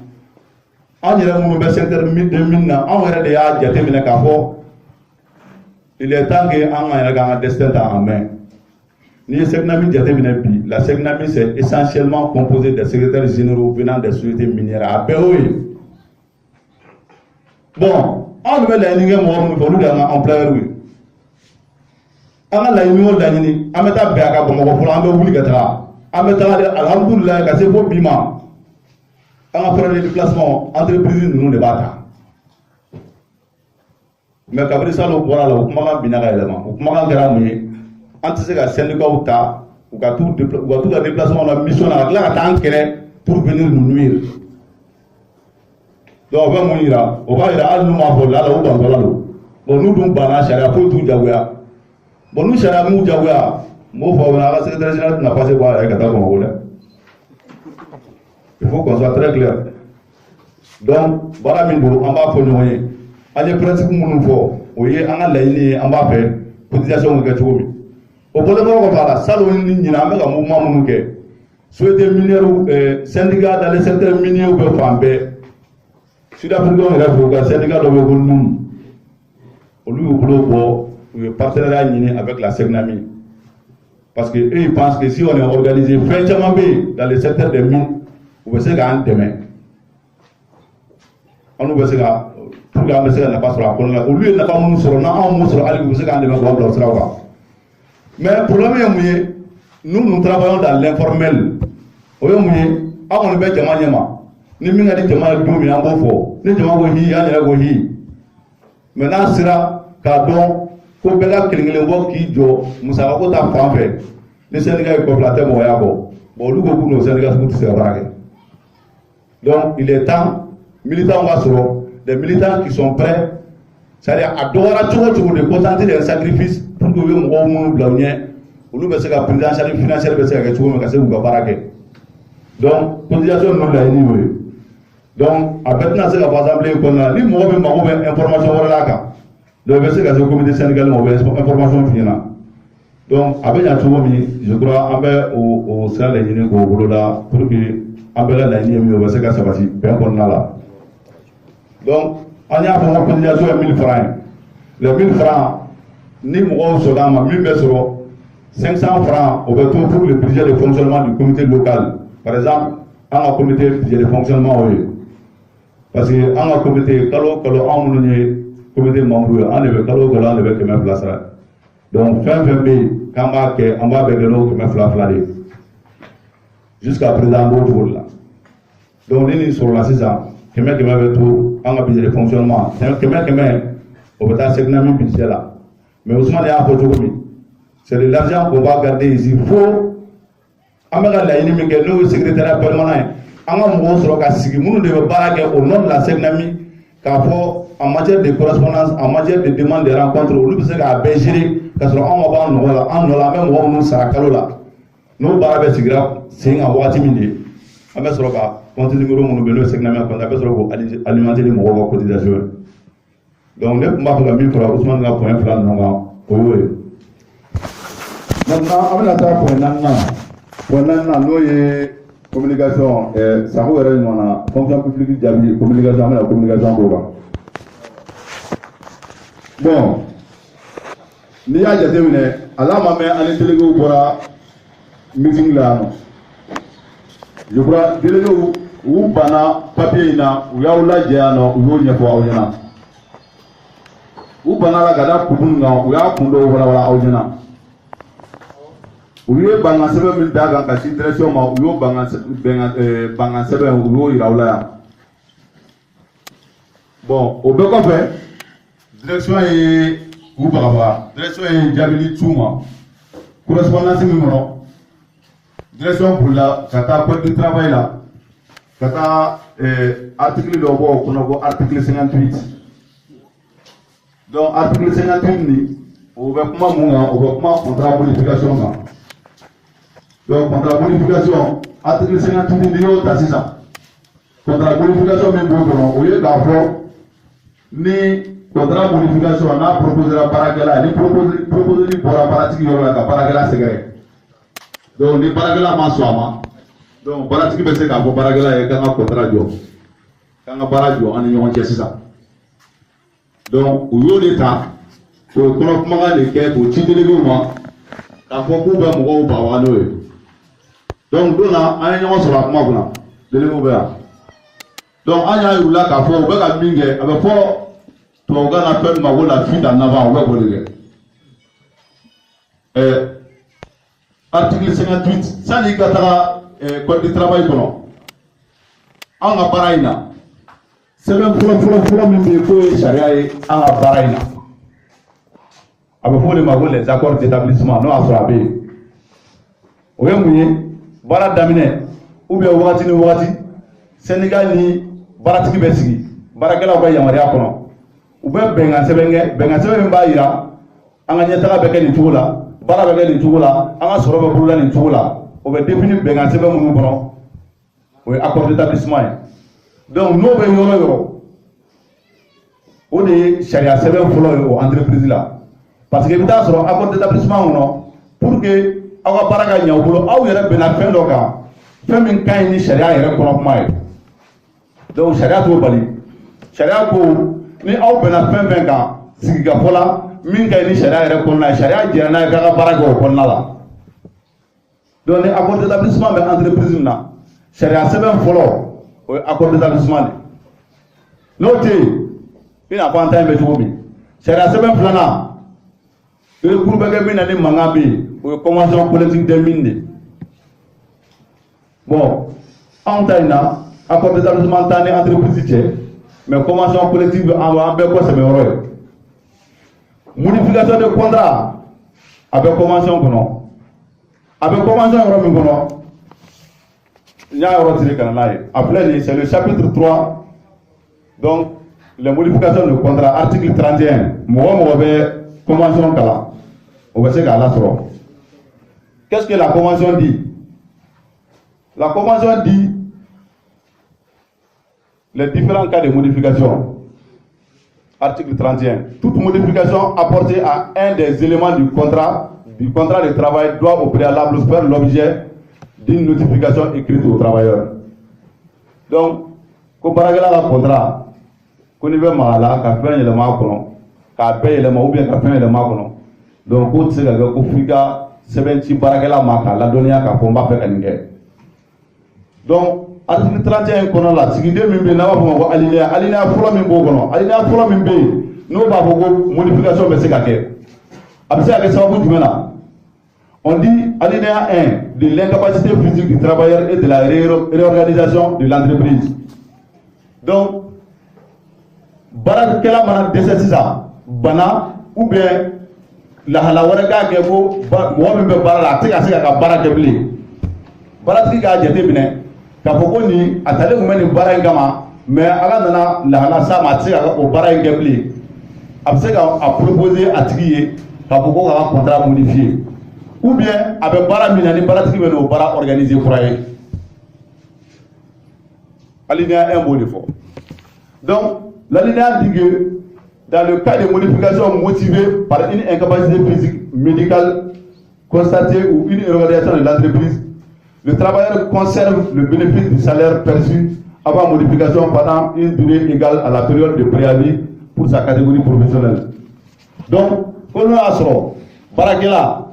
an yɛrɛ minnu bɛ secteur de mine na anw yɛrɛ de y'a jateminɛ k'a fɔ il est temps que an ka yɛrɛ k'an ka destin ta en main n'i ye SECNAMI jateminɛ bi la SECNAMI c'est essentiellement composé des secrétaires généraux venant des sociétés minières a bɛɛ y'o ye bon anw de bɛ laɲini kɛ mɔgɔ minnu fɛ olu de y'an ka employeur ye an ka laɲini o laɲini an bɛ taa bɛn a ka Bamakɔ fɔlɔ an bɛ wuli ka taga an bɛ taga de alhamdulilayi ka se fo bi ma an ka frais de déplacement entreprise ninnu de b'a ta mais kabini salon bɔra la o kumakan binna ka yɛlɛma o kumakan kɛra mun ye an tɛ se ka syndicats ta u ka t'u ka déplacement la mission na ka tila ka taa an kɛlɛ pour venir nous nuire donc o bɛ mun yira o b'a yira hali n'u m'a fɔ lala u bantɔla don bon n'u dun banna sariya foyi t'u jagoya bon n'u sariya m'u jagoya n b'o fɔ aw ɲɛna a ka secrétaire général tɛna passer bɔ a yɛrɛ ka taa Bamakɔ dɛ il faut qu'on soit très clair donc baara min don an b'a fɔ ɲɔgɔn ye an ye principe minnu fɔ o ye an ka laɲini ye an b'a fɛ cotisation ka kɛ cogo min o bɔlenkɔrɔ kɔfɛ a la salon ni ɲinan an bɛ ka mouvement minnu kɛ société minière syndicat dans les secteurs miniers bɛ fan bɛɛ sud-africains yɛrɛ fɛ u ka syndicat dɔ bɛ ko NUM olu y'u bolo bɔ u ye partenariat ɲini avec la SECNAMI parce que eux ils pensent que si on est organisé fɛn caman bɛ yen dans le secteur des mines u bɛ se k'an dɛmɛ an bɛ se ka pour que an bɛ se ka nafa sɔrɔ a kɔnɔna la olu ye nafa minnu sɔrɔ n'anw m'o sɔrɔ hali u bɛ se k'an dɛmɛ k'an bila o siraw kan mais problème ye mun ye nous travaillons dans l'informel o ye mun ye aw kɔni bɛ jama ɲɛma ni min ka di jama ye don min an b'o fɔ ni jama ko hi an yɛrɛ ko hi mais n'a sera k'a dɔn ko bɛɛ ka kelen kelen bɔ k'i jɔ musaka ko ta fan fɛ ni syndicat ye kɔfɛ a tɛ mɔgɔya kɔ bon olu ko k'u n'o syndicat sugu tɛ se ka baara kɛ donc il est temps militants ka sɔrɔ des militants qui sont prêts c'est-à-dire a dɔgɔyara cogo cogo de consenter des sacrifices pour que u ye mɔgɔw minnu bila u ɲɛ olu bɛ se ka prise en charge financière bɛ se ka kɛ cogo min ka se k'u ka baara kɛ donc cotisation ninnu laɲini y'o ye donc a bɛɛ tɛna se ka bɔ assemblée kɔnɔna la ni mɔgɔ min mago bɛ information wɛrɛ la kan donc i bɛ se ka se comité syndical ma o bɛ information f'i ɲɛna donc a bɛ ɲa cogo min je crois an bɛ o sira de ɲini k'o boloda pour que an bɛɛ ka laɲini ye min ye o bɛ se ka sabati bɛn kɔnɔna la donc an y'a fɔ n ka cotisation ye 1000 francs ye les 1000 francs ni mɔgɔw sɔnna a ma min bɛ sɔrɔ 500 francs o bɛ to pour le budget de fonctionnement du comité local par exemple an ka comité budget de fonctionnement o ye parce que an ka comité kalo kalo anw minnu ye comité membre ye an de bɛ kalo kalo an de bɛ 100 fila sara donc fɛn fɛn bɛ yen k'an b'a kɛ an b'a bɛɛ kɛ n'o 100 fila fila de ye jusqu'à présent an b'o cogo de la donc ni nin sɔrɔla sisan 100 bɛ to an ka budget de fonctionnement 100 o bɛ taa SECNAMI budget la mais Ousmane y'a fɔ cogo min c'est de l'argent qu'on va garder ici fo an bɛ ka laɲini min kɛ n'o ye secrétariat permanent ye an ka mɔgɔw sɔrɔ ka sigi minnu de bɛ baara kɛ au nom de la SECNAMI k'a fɔ en matière de correspondance en matière de demande de rencontre olu bɛ se k'a bɛɛ gérer k'a sɔrɔ anw ma bɔ an nɔ la an nɔ la an bɛ mɔgɔ minnu sara kalo la n'o baara bɛ sigira sen kan wagati min de an bɛ sɔrɔ ka compte numéro minnu bɛ n'o ye SECNAMI compte an bɛ sɔrɔ k'o alimenter ni mɔgɔw ka cotisation ye donc ne tun b'a fɛ ka min fara Ousmane ka point fila ninnu kan o y'o ye maintenant an bɛna taa point naaninan n'o ye communication Sakho yɛrɛ ɲɔgɔn na fonction publique jaabi communication an bɛna communication k'o kan bon n'i y'a jateminɛ ala ma mɛn ani délégués bɔra meeting la yan nɔ je crois délégués u banna papier in na u y'aw lajɛ yan nɔ u y'o ɲɛfɔ aw ɲɛna u banala gada kubun nga u y'a kun dɔw wala aw ɲɛna u ye bangan sɛbɛn min d'a kan ka si direction ma u y'o bangan sɛbɛn u y'o yira aw la yan bon o bɛɛ kɔfɛ direction ye u bagabaga direction ye jaabili c'u ma correspondance min kɔnɔ direction bolila ka taa code du travail la ka taa article dɔ bɔ o kɔnɔ ko article 58 donc article 58 ni o bɛ kuma mun kan o bɛ kuma contrat modification kan donc contrat modification article 58 ni y'o ta sisan contrat modification min b'o kɔnɔ o ye k'a fɔ ni contrat modification n'a proposera baarakɛla ni proposeli bɔra baaratigi yɔrɔ la ka baarakɛla sɛgɛrɛ donc ni baarakɛla ma sɔn a ma donc baaratigi bɛ se k'a fɔ baarakɛla ye k'an ka contrat jɔ k'an ka baara jɔ an ni ɲɔgɔn cɛ sisan donc u y'o de ta k'o kɔnɔ kumakan de kɛ k'o ci déléguéw ma k'a fɔ k'u bɛ mɔgɔw baga n'o ye donc don na an ye ɲɔgɔn sɔrɔ a kuma kunna déléguéw bɛ yan donc an y'a yir'u la k'a fɔ u bɛ ka min kɛ a bɛ fɔ tubabukan na fɛn min ma ko la fuite en avant u bɛ k'o de kɛ article 58 sani ka taga code du travail kɔnɔ an ka baara in na sɛbɛn fɔlɔ min bɛ yen k'o ye sariya ye an ka baara in na a bɛ fɔ o de ma ko les accords d'établissement n'o y'a sɔrɔ a bɛ yen o ye mun ye baara daminɛ ou bien wagati ni wagati syndicat ni baaratigi bɛ sigi baarakɛlaw ka yamaruya kɔnɔ u bɛ bɛnkan sɛbɛn kɛ bɛnkan sɛbɛn min b'a jira an ka ɲɛtaga bɛ kɛ nin cogo la baara bɛ kɛ nin cogo la an ka sɔrɔ bɛ bolola nin cogo la o bɛ définir bɛnkan sɛbɛn minnu kɔnɔ o ye accord d'établissement ye donc n'o bɛ yɔrɔ o yɔrɔ o de ye sariya sɛbɛn fɔlɔ ye o entreprise la parce que i bɛ taa sɔrɔ accord d'établissement kɔnɔ pour que aw ka baara ka ɲɛ u bolo aw yɛrɛ bɛnna fɛn dɔ kan fɛn min ka ɲi ni sariya yɛrɛ kɔnɔ kuma ye donc sariya t'o bali sariya ko ni aw bɛnna fɛn fɛn kan sigikafɔ la min ka ɲi ni sariya yɛrɛ kɔnɔna ye sariya jɛra n'a ye k'a ka baara kɛ o kɔnɔna la donc ni accord d'établissement bɛ entreprise min na sariya sɛbɛn fɔlɔ o ye accord d'établissement de n'o tɛ yen i n'a fɔ an ta in bɛ cogo min sariya sɛbɛn filanan recours bɛ kɛ min na ni mankan bɛ yen o ye convention collective des mines de bon anw ta in na accord d'établissement t'an ni entreprise cɛ mais convention collective an bɛɛ kɔsɛbɛ yɔrɔ ye modification de contrat a bɛ convention kɔnɔ a bɛ convention yɔrɔ min kɔnɔ n y'a yɔrɔ tiri kana n'a ye a filɛ nin ye c'est le chapitre 3 donc les modifications de contrat article 31 mɔgɔ o mɔgɔ bɛ convention kalan o bɛ se k'a lasɔrɔ qu'est-ce que la convention dit? La convention dit les différents cas de modification. Article 31. Toute modification apportée à un des éléments du contrat de travail doit au préalable faire l'objet d'une notification écrite au travailleur. Donc, ko barakɛla ka contrat ko ni bɛ maga la ka fɛn yɛlɛma a kɔnɔ k'a bɛɛ yɛlɛma ou bien ka fɛn yɛlɛma a kɔnɔ donc k'o tɛ se ka kɛ ko f'i ka sɛbɛn ci baarakɛla ma k'a ladɔnniya k'a fɔ n b'a fɛ ka nin kɛ donc article 31 kɔnɔ la sigiden min bɛ yen n'a b'a fɔ o ma ko alinéa fɔlɔ min b'o kɔnɔ alinéa fɔlɔ min bɛ yen n'o b'a fɔ ko modification bɛ se ka kɛ a bɛ se ka kɛ sababu jumɛn na on dit alinéa 1 de l'incapacité physique du travailleur et de la réorganisation de l'entreprise donc baarakɛla mana dɛsɛ sisan bana ou bien lahala wɛrɛ k'a kɛ ko mɔgɔ min bɛ baara la a tɛ ka se k'a ka baara kɛ bilen baaratigi k'a jate minɛ k'a fɔ ko nin a talen tun bɛ nin baara in kama mais ala nana lahala s'a ma a tɛ se ka o baara in kɛ bilen a bɛ se ka a proposer a tigi ye k'a fɔ ko k'a ka contrat modifier ou bien a bɛ baara min na ni baaratigi bɛ n'o baara organiser kura ye alinéa 1 b'o de fɔ donc l'alinéa dit que dans le cas de modification motivée par une incapacité physique médicale constatée ou une réorganisation de l'entreprise, le travailleur conserve le bénéfice du salaire perçu avant modification pendant une durée égale à la période de préavis pour sa catégorie professionnelle. Donc, quand on a sɔrɔ baarakɛla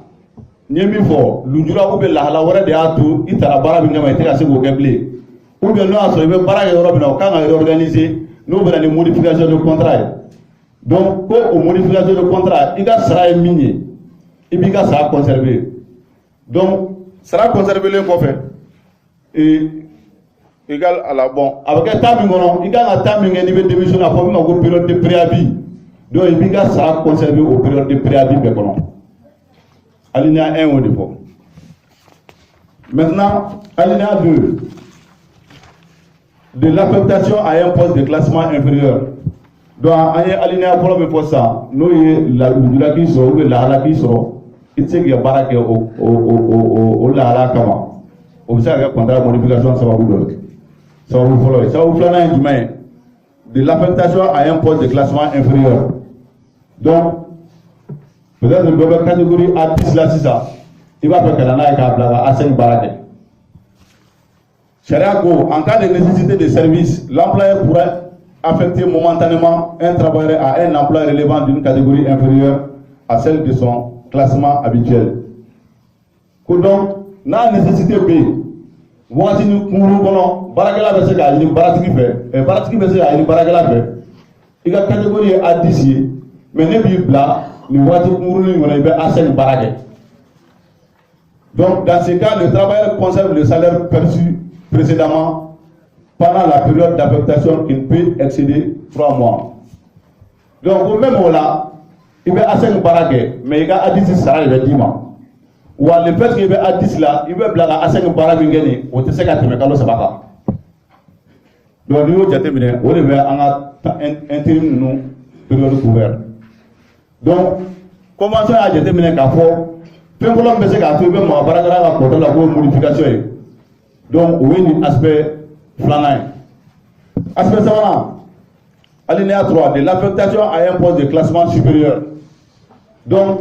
n ye min fɔ lujura ou bien lahala wɛrɛ de y'a to i taara baara min kama i tɛ ka se k'o kɛ bilen ou bien n'o y'a sɔrɔ i bɛ baara kɛ yɔrɔ min na o kan ka réorganiser n'o bɛna ni modification de contrat ye. Donc, pour la modification de contrat, il sera minier, il sera conservé. Donc, sera conservé le coffre. Et égal à la bon. Avec un timing, il a un timing, il veut démissionner à une période de préavis. Donc, il sera conservé au période de préavis. Alinéa 1 au dépôt. Maintenant, alinéa 2. De l'affectation à un poste de classement inférieur. Donc, alinéa pour le poste, nous, la qui sort, la qui sort, il sait qu'il y a barrage au la kama. Au sein de la contrat de modification, ça va vous donner. Ça va vous follow. Ça va vous faire un humain. De l'affectation à un poste de classement inférieur. Donc, peut-être que la catégorie A10 là, c'est ça. Il va faire que l'on a 5 barrages. En cas de nécessité de service, l'employeur pourrait affecter momentanément un travailleur à un emploi relevant d'une catégorie inférieure à celle de son classement habituel. Donc, la nécessité B, voici nous pouvons baragala verser à une baratiki verser à une baragala fait. Il y a catégorie A10, mais ne plus blanc, nous voici nous à 5 barrages. Donc, dans ce cas, le travailleur conserve le salaire perçu précédemment pendant la période d'affectation qui ne peut excéder 3 mois. Donc, au même moment-là, il va à 5 barrages, mais il y a 10 salaires de 10 mois. Ou le fait qu'il va à 10 là, il va blaguer à 5 barrages, on te sait qu'à te mettre ça va. Donc, nous avons terminé, on devait en intérim nous, période couverte. Donc, commençons à déterminer qu'à fond, peu importe ce qu'à trouver, ma barrage à côté de la modification. Donc, oui, aspect flanant. Aspect savant, alinéa 3, de l'affectation à un poste de classement supérieur. Donc,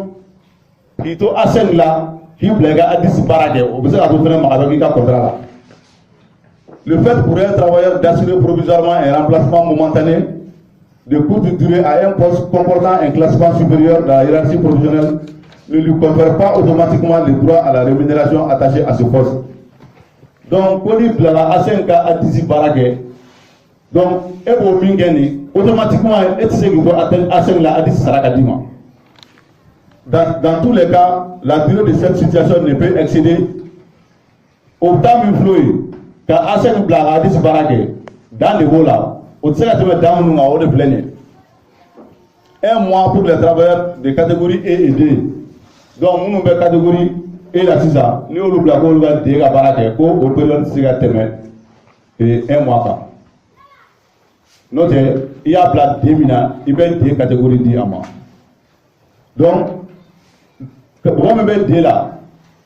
il est à 5 là, il blague à 10 barrages. Vous savez, à tout faire avec un contrat là. Le fait pour un travailleur d'assurer provisoirement un remplacement momentané de courte durée à un poste comportant un classement supérieur dans la hiérarchie professionnelle ne lui confère pas automatiquement le droit à la rémunération attachée à ce poste. Donc, quand il blague à 5 à 10 barrages, donc, automatiquement, il sait qu'il doit atteindre à 5 là à 10 sarakadima. Dans tous les cas, la durée de cette situation ne peut excéder autant influé qu'à Asen Blaga 10 barrages dans les vols là. Au sein de la nous avons de plein. Un mois pour les travailleurs de catégorie E et D. Donc, nous avons catégorie E la 6 ans. Nous avons la catégorie D la barrage pour au période et un mois. Notez, il y a plat D mina, il y a des catégories D à moi. Donc, on me met là,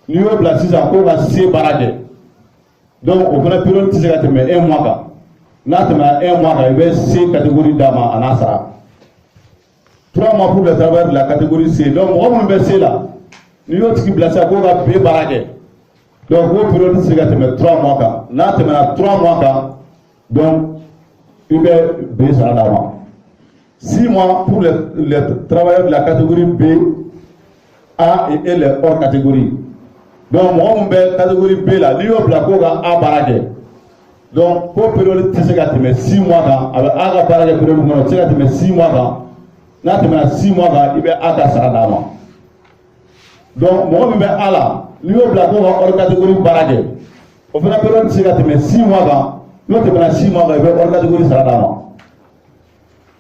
nous avons placé encore à 6 barrages. Donc, on a période de 1 mois. Nous avons 1 mois, il y a 6 catégories d'ama en Asara. 3 mois pour le travail de la catégorie C. Donc, on me met là, nous avons placé encore à 2 barrages. Donc, on période de 3 mois. Nous avons 3 mois. Donc, il y a 2 d'ama. 6 mois pour les travailleurs de la catégorie B, A et L hors catégorie. Donc, on a catégorie B là, lui on a A barrage. Donc, pour période de 6 mois, avec A barrage période de 6 mois, n'a 6 mois, il y a A Saradama. Donc, on a A là, lui on a hors catégorie barrage. Au final, période de 6 mois, l'autre a 6 mois, il y a hors catégorie Saradama.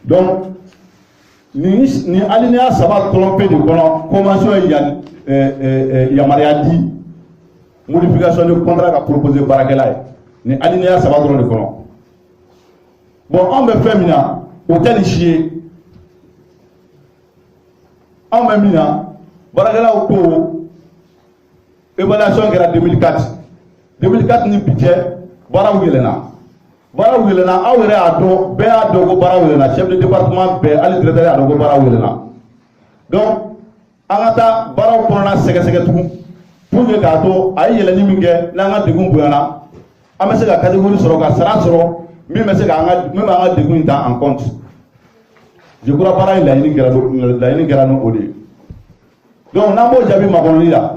Donc, ni alinéa ça va tromper de convention il y a mariadi modification de contrat qu'a proposé Barakela. Ni alinéa ça va tromper de colon. Bon, on me fait mina, hôtel chier. On me mina, Barakela au cours, évaluation qui era 2004. 2004 ni budget, Barawilena. Barawilena, awere ado, be ado Barawilena, chef de département be, ali directeur ado Barawilena. Donc, angata Baraw kona sege tout. Pour que kato, ayi yelani minge, langa degum boyana. Amese ka catégorie soro ka sara soro, mi mese ka anga, même anga degum ta en compte. Je crois para la ini gerano odi. Donc, namo jabi makonli la.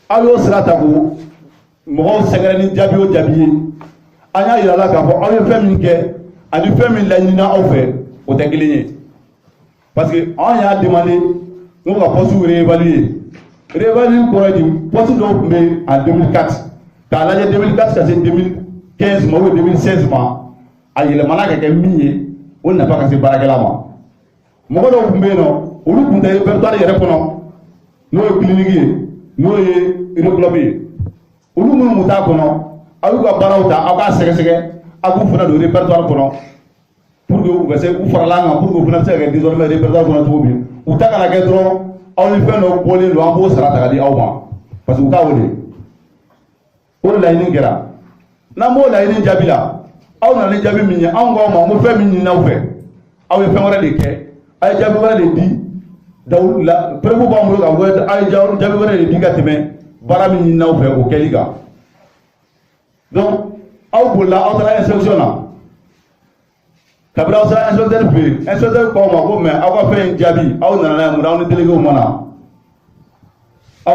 Ayo sera tabu, mo segere ni jabi o jabi. Anya yala ka fo aw ye fɛn min kɛ ani fɛn min laɲinina aw fɛ o tɛ kelen ye. Parce qu'on y a demandé, on va poste réévaluer. Réévaluer pour dire, poste mais en 2004. Quand l'année 2004, c'est 2015, 2016, il y a des milliers, on n'a pas cassé Barakalama. Moi, on a un répertoire de répondants. Nous sommes cliniques, nous sommes irréguliers. Nous sommes à le répertoire pour que vous fassiez pour que vous fassiez désormais répertoire pour vous. Vous avez la question, on fait nos polés, nous avons ça à dire parce que vous avez on l'a dit là. Namo l'a dit Jabila. On a les Jabi Mini, on fait Mini n'a fait. On fait un des quais. Aïe Jabila les dit. Donc la prévu pour moi, Aïe Jabila les dit qu'à Baramini n'a fait au Keliga. Donc, on a une instruction là. Kabila on a un seul comme mais on va faire un Jabi. On a un délégué au Mana. On a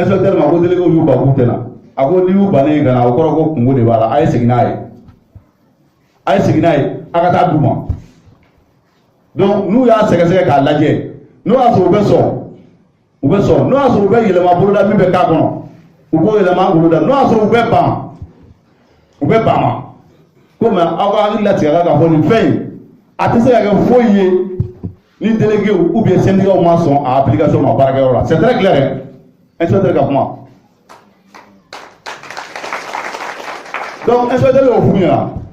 un seul délégué au Yuba Boutena. Ako ni bane gana okoro ko kungo de bala ay signay akata duma donc nous ya sege ka laje nous aso ube so nous aso ube yele ma buluda mi be ka kono ugo yele ma buluda nous aso ube ba ma ko ma awa ni lati ga ko ni fein atise ga foye ni délégué ou bien syndicat ou maçon à application ma baraka c'est très clair hein c'est très clair. Donc, est-ce que vous avez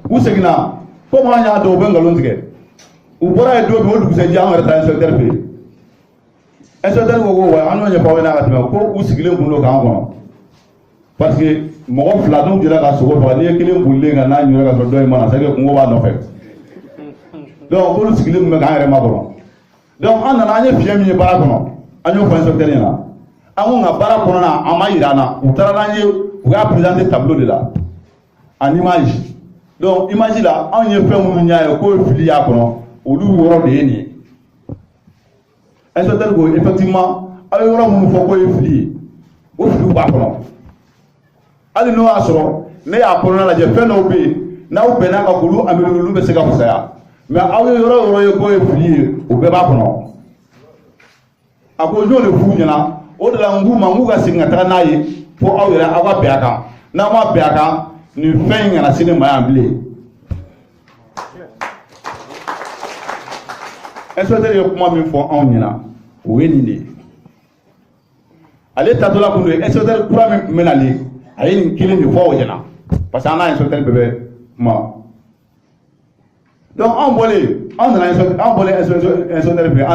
où c'est que comment il y a deux bengalons ou pour aller deux bengalons vous avez dit en retard sur le terrain. Est-ce que vous avez un an pas un arrêtement où c'est que vous le gagnez parce que mon fladon de la race au panier qui est boulé à n'a eu la race de mana c'est que vous va en fait. Donc, pour le cycle me gagne ma bonne. Donc, on a un fier mi para kono anyo fa sur le terrain. On a para kono na amairana ou taranye vous a présenté tableau de là. En image. Donc, imagine là, on y a fait un niaï, on fili à kono, au loup woro de yéni. Est-ce que effectivement, avec woro mon faut qu'on fili, au fili pas kono. Ali no asro, ne a kono la je fait no be, na ou bena ka kulu amelu lu be se ka fusaya. Mais avec woro ko fili, au be ba kono. Ako jo le fu nyana, o de la nguma nguga singa tanaye, pour awira awa beaka. Na ma beaka ni fin à la cinéma amblé. Est-ce que vous comment me font en yana? Oui, ni. Allez, t'as de la couleur. Est-ce que vous pouvez me aller? Allez, une killing de fois au yana. Parce qu'on a un certain bébé. Donc, on volait un certain bébé.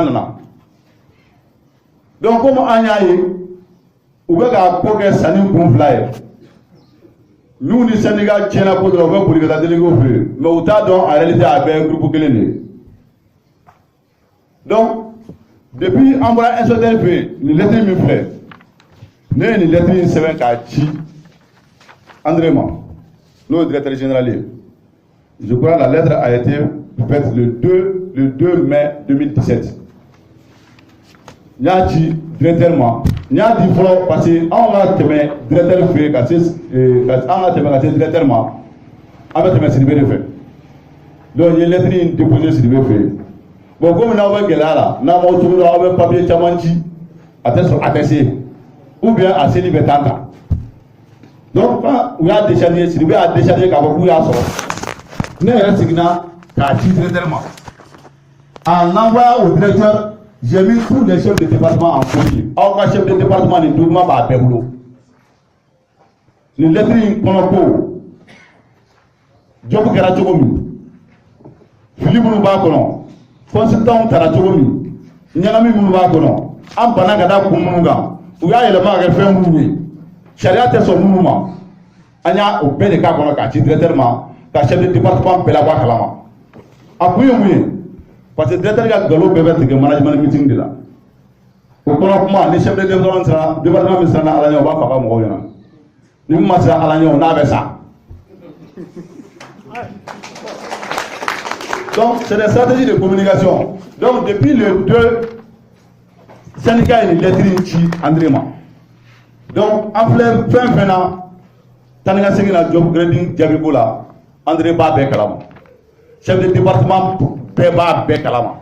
Donc, comment on y a eu? Ou bien, pour que ça nous gonfle. Nous, les Sénégal, tiennent la peau de l'envoi pour les délégués au feu. Mais au tas, en réalité, avec un groupe qui est. Donc, depuis un certain peu, les lettres me plaisent. Les lettres se font à Chi, André Man, le directeur général. Je crois que la lettre a été faite le 2 mai 2017. Il y a dit directement. Il y a dit parce qu'on va te mettre directeur fait, on va te mettre directement, on va te mettre sur le fait. Donc il y a une lettre déposée sur le fait. Bon, comme nous avons là, nous avons un papier chamanti, attesté, ou bien à célibataire. Donc, quand on a déchargé, si vous avez déchargé, quand vous avez sorti, nous avons un signal qu'à titre directement. En envoyant au directeur, j'ai mis tous les chefs de département en copie. Or, le chef de département n'est doublement pas à Péroulo. Les lettres Konopo, Djobu Karachogomi, Philippe Moubakono, consultant Karachogomi, Nyangami Moubakono, Ampanagada Kumunuga, où il y a le marque fait Mouni, Charia Tesson Mouma, Anya au Père de Kakono, directement, car chef de département Pelagua Kalama. Après, oui. Parce que directeur ka galo bébé tigé management meeting de là. Ko kono kuma ni chef de département ministre na ala nyo ba fa mo yana. Ni ma sa ala nyo na be ça. Donc c'est des stratégies de communication. Donc depuis le 2 syndicat et lettre ci Andréma. Donc en plein fin an tanga segina job grading Jabibola André Babé Kalama. Chef de département Beba Bekalama.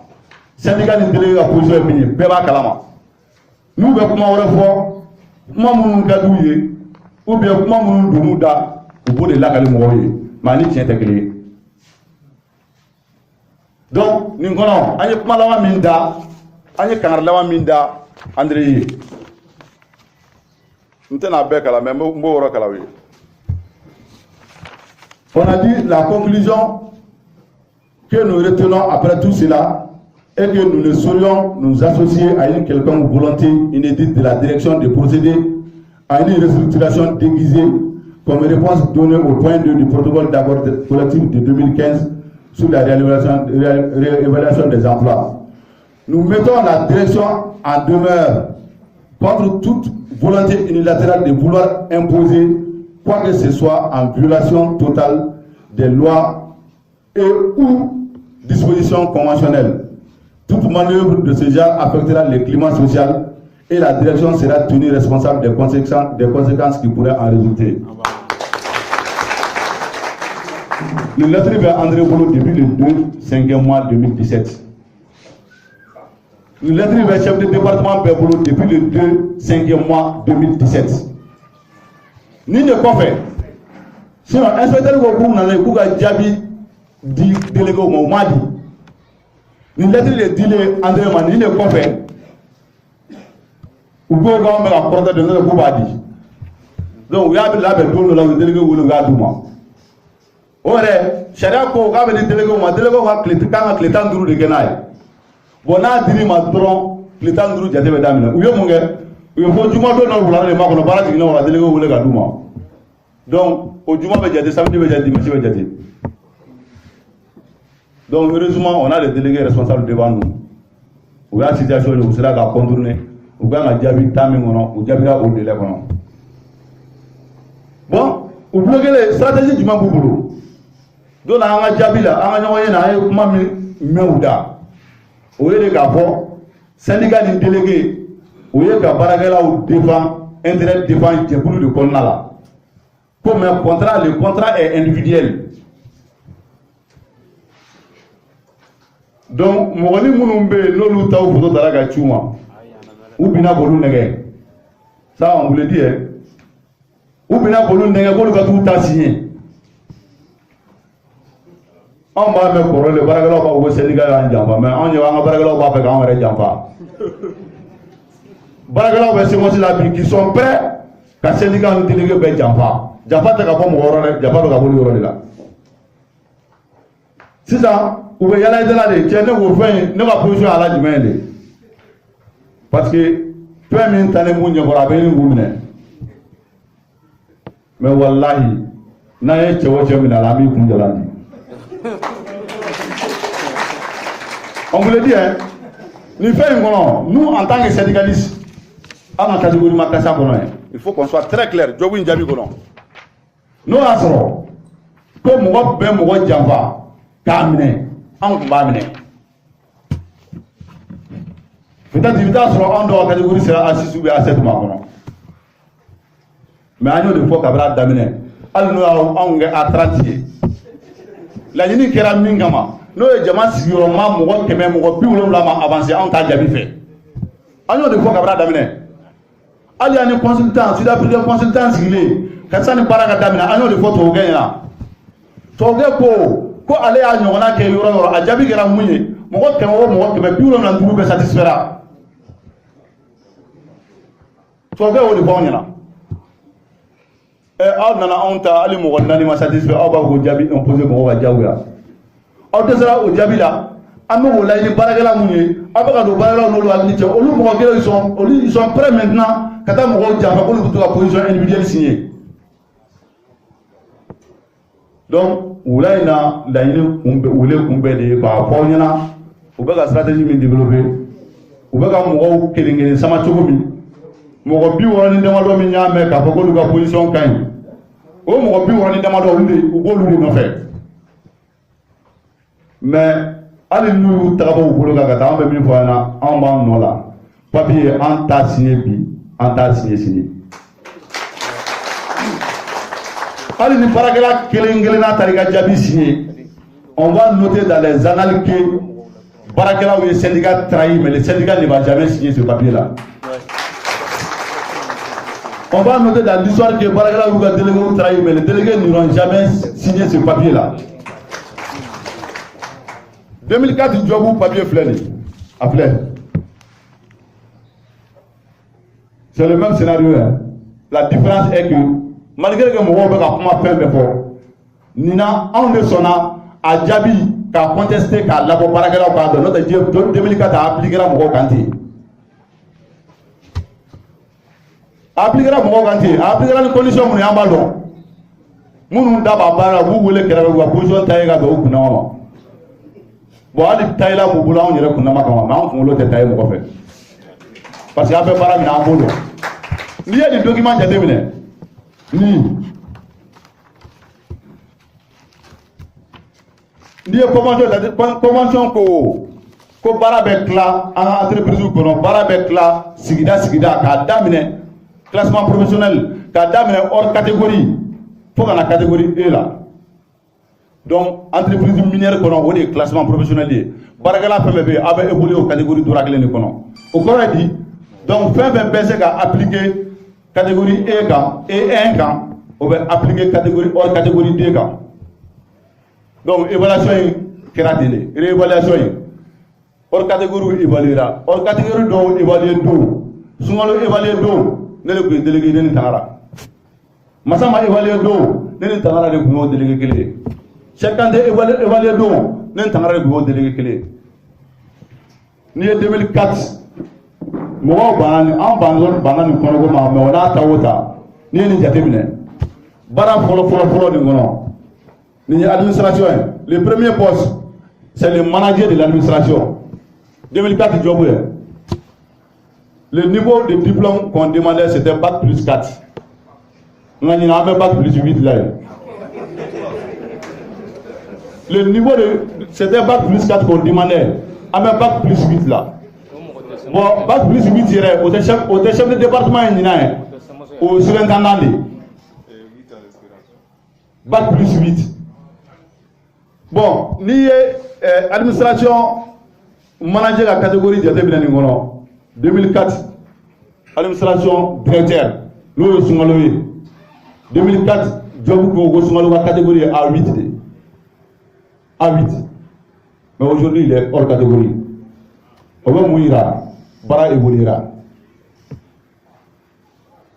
syndicat ni délégué ka position ye min ye bɛɛ b'a kalama n'u bɛ kuma wɛrɛ fɔ kuma minnu ka d'u ye ou bien kuma minnu donn'u da u b'o de lakali mɔgɔw ye mais ani tiɲɛ tɛ kelen ye donc nin kɔnɔ an ye kuma laban min da an ye kangari laban min da André ye n tɛna bɛɛ kalan mais n b'o yɔrɔ kalan u ye. On a dit la conclusion que nous retenons après tout cela est que nous ne saurions nous associer à une quelconque volonté inédite de la direction de procéder à une restructuration déguisée comme réponse donnée au point 2 du protocole d'accord collectif de 2015 sur la réévaluation des emplois. Nous mettons la direction en demeure contre toute volonté unilatérale de vouloir imposer quoi que ce soit en violation totale des lois et ou dispositions conventionnelles. Toute manœuvre de ce genre affectera le climat social et la direction sera tenue responsable des conséquences qui pourraient en résulter. Le lettre vers André Bolo depuis le 2/5e mois 2017. Le lettre vers chef de département Bolo depuis le 2/5e mois 2017. Ni de kɔfɛ sinon inspecteur ko k'u nana k'u ka jaabi di délégué ma o ma di ni lettre de dilen André ma ni de kɔfɛ u ko k'anw bɛ ka kɔrɔtɛ de ne k'u b'a di donc u y'a labɛn don dɔ la u ye délégué wele u y'a d'u ma o yɛrɛ sariya ko k'a bɛ di délégué ma délégué ka tile kan ka tile 15 de kɛ n'a ye bon n'a dir'i ma dɔrɔn tile 15 jate bɛ daminɛ u ye mun kɛ u ye fɔ juma don dɔ wula de ma kɔnɔ baara jiginna wala délégué wele ka d'u ma donc au juma bɛ jate samedi bɛ jate dimanche bɛ jate donc heureusement on a les délégués responsables devant nous u y'a situation ye u sera ka contourner u kan ka jaabi temps min kɔnɔ u jaabira o délai kɔnɔ bon u bloqué stratégie jumɛn b'u bolo don na an ka jaabi la an ka ɲɔgɔn ye na an ye kuma min mɛn u da o ye de k'a fɔ syndicat ni délégué o ye ka baarakɛlaw défend intérêt défend jɛkulu de kɔnɔna la ko mais le contrat est individuel donc mɔgɔni minnu bɛ yen n'olu taw photo tara ka ci u ma u bɛna k'olu nɛgɛ ça on vous le dit u bɛna k'olu nɛgɛ k'olu ka t'u ta signer anw b'a mɛn kɔrɔlen baarakɛlaw b'a fɔ ko syndicat y'an janfa mais anw ɲɛ an ka baarakɛlaw b'a fɛ k'anw yɛrɛ janfa. Baarakɛlaw bɛ seconde la bi qui sont prêts ka syndicat ni délégué bɛɛ janfa janfa tɛ ka bɔ mɔgɔ yɔrɔ dɛ janfa bɛ ka bɔ olu yɔrɔ de la sisan u bɛ yala yala de cɛ ne k'o fɛn ne ka position y'a la jumɛn de parce que fɛn min ta ne mun ɲɛkɔrɔ a bɛ nin k'u minɛ mais walahi n'an ye cɛ o cɛ minɛ a la an b'i kun jalan di on vous le dit hein nin fɛn in kɔnɔ nous en tant que syndicaliste an ka catégorie ma kasa kɔnɔ ye il faut qu'on soit très clair jobu in jaabi kɔnɔ n'o y'a sɔrɔ ko mɔgɔ bɛ mɔgɔ janfa k'a minɛ anw tun b'a minɛ peut-être i bɛ taa sɔrɔ anw dɔw ka catégorie sera A6 ou bien A7 ma kɔnɔ mais an y'o de fɔ kabini a daminɛ hali n'o y'anw kɛ A30 ye laɲini kɛra min kama n'o ye jama sigiyɔrɔma mɔgɔ 100 mɔgɔ 70 ma avancer anw t'a jaabi fɛ an y'o de fɔ kabini a daminɛ hali ani consultant sud-africain consultant sigilen ka sani baara ka daminɛ an y'o de fɔ tubabukɛ ɲɛna tubabukɛ ko ale y'a ɲɔgɔnna kɛ yɔrɔ yɔrɔ a jaabi kɛra mun ye mɔgɔ 100 o mɔgɔ 175 bɛ satisfaira tubabukɛ y'o de fɔ anw ɲɛna aw nana anw ta hali mɔgɔ 4 ma satisfait aw b'a fɔ ko jaabi imposé mɔgɔ ka diyagoya aw dɛsɛra o jaabi la an bɛ o laɲini baarakɛla mun ye aw bɛ ka don baarakɛlaw n'olu hakili cɛ olu mɔgɔ kelen ils sont prêts maintenant ka taa mɔgɔw janfa k'olu bɛ to ka position individuelle signer donc wula in na laɲini wele kunbɛn de ye k'a fɔ aw ɲɛna u bɛ ka stratégie min développer u bɛ ka mɔgɔw kelen kelen sama cogo min mɔgɔ 60 ni damadɔ min y'a mɛn k'a fɔ k'olu ka position ka ɲi o mɔgɔ 60 ni damadɔ u b'olu de nɔfɛ mais hali n'u y'u tagabɔ u bolo kan ka taa an bɛ min fɔ an ɲɛna anw b'an nɔ la papier an t'a signé bi an t'a signé sini hali ni baarakɛla kelen kelenna taara i ka jaabi signé on va noter dans les annales que Barakela ou les syndicats trahis, mais le syndicat ne va jamais signer ce papier-là. On va noter dans l'histoire que Barakela ou les délégués ont trahi, mais les délégués n'auront jamais signé ce papier-là. 2004, Job ou papier flène. Appelé. C'est le même scénario. Hein. La différence est que, malgré que mon rôle a fait fort, Nina, on est sonna à Djabi, qui a contesté, qui a labo Barakela ou pas, notre 2004 a appliqué la Mouro Kanti. Appliqué la Mouro Kanti, appliqué la condition mon yambalo. Moun d'aba bara, vous voulez que la position taïga de Okunama. Bon, ali taïla Bouboula, on dirait qu'on n'a pas comment, mais on fait l'autre taïga mon fait. Parce qu'il y a fait para mina ambolo. Il y a des documents qui ont été ni. Il y a convention ko barabekla en entreprise ko barabekla sigida ka damine classement professionnel ka damine hors catégorie pour la catégorie E là. Donc entreprise minière ko on est classement professionnel barakala FMB avait évolué aux catégories d'oracle ne kono. Au corps dit donc fait baisser qu'à appliquer catégorie E quand et 1 quand on va appliquer catégorie hors catégorie D quand. Donc évaluation créatée, réévaluation hors catégorie évaluera, hors catégorie do évaluer do, sungalo évaluer do, ne le délégué ne tangara. Masama évaluer do, ne tangara le gouvernement délégué clé. Chacun de évaluer do, ne tangara le gouvernement délégué clé. Ni 2004 moi en banane kono ma mais on a tawota ni jatemine bara folo ni gono ni administration le premier poste c'est le manager de l'administration 2004 job le niveau de diplôme qu'on demandait c'était bac plus 4 on a un bac plus 8 là le niveau de c'était bac plus 4 qu'on demandait un bac plus 8 là. Bon, bac plus 8 dirait, au chef de département, au surintendant. Bac plus 8. Bon, ni administration, manager la catégorie de 2004, administration directeur, nous le sommes 2004, job que vous sommes la catégorie A8. A8. Mais aujourd'hui, il est hors catégorie. On va mourir. Bara évoluera.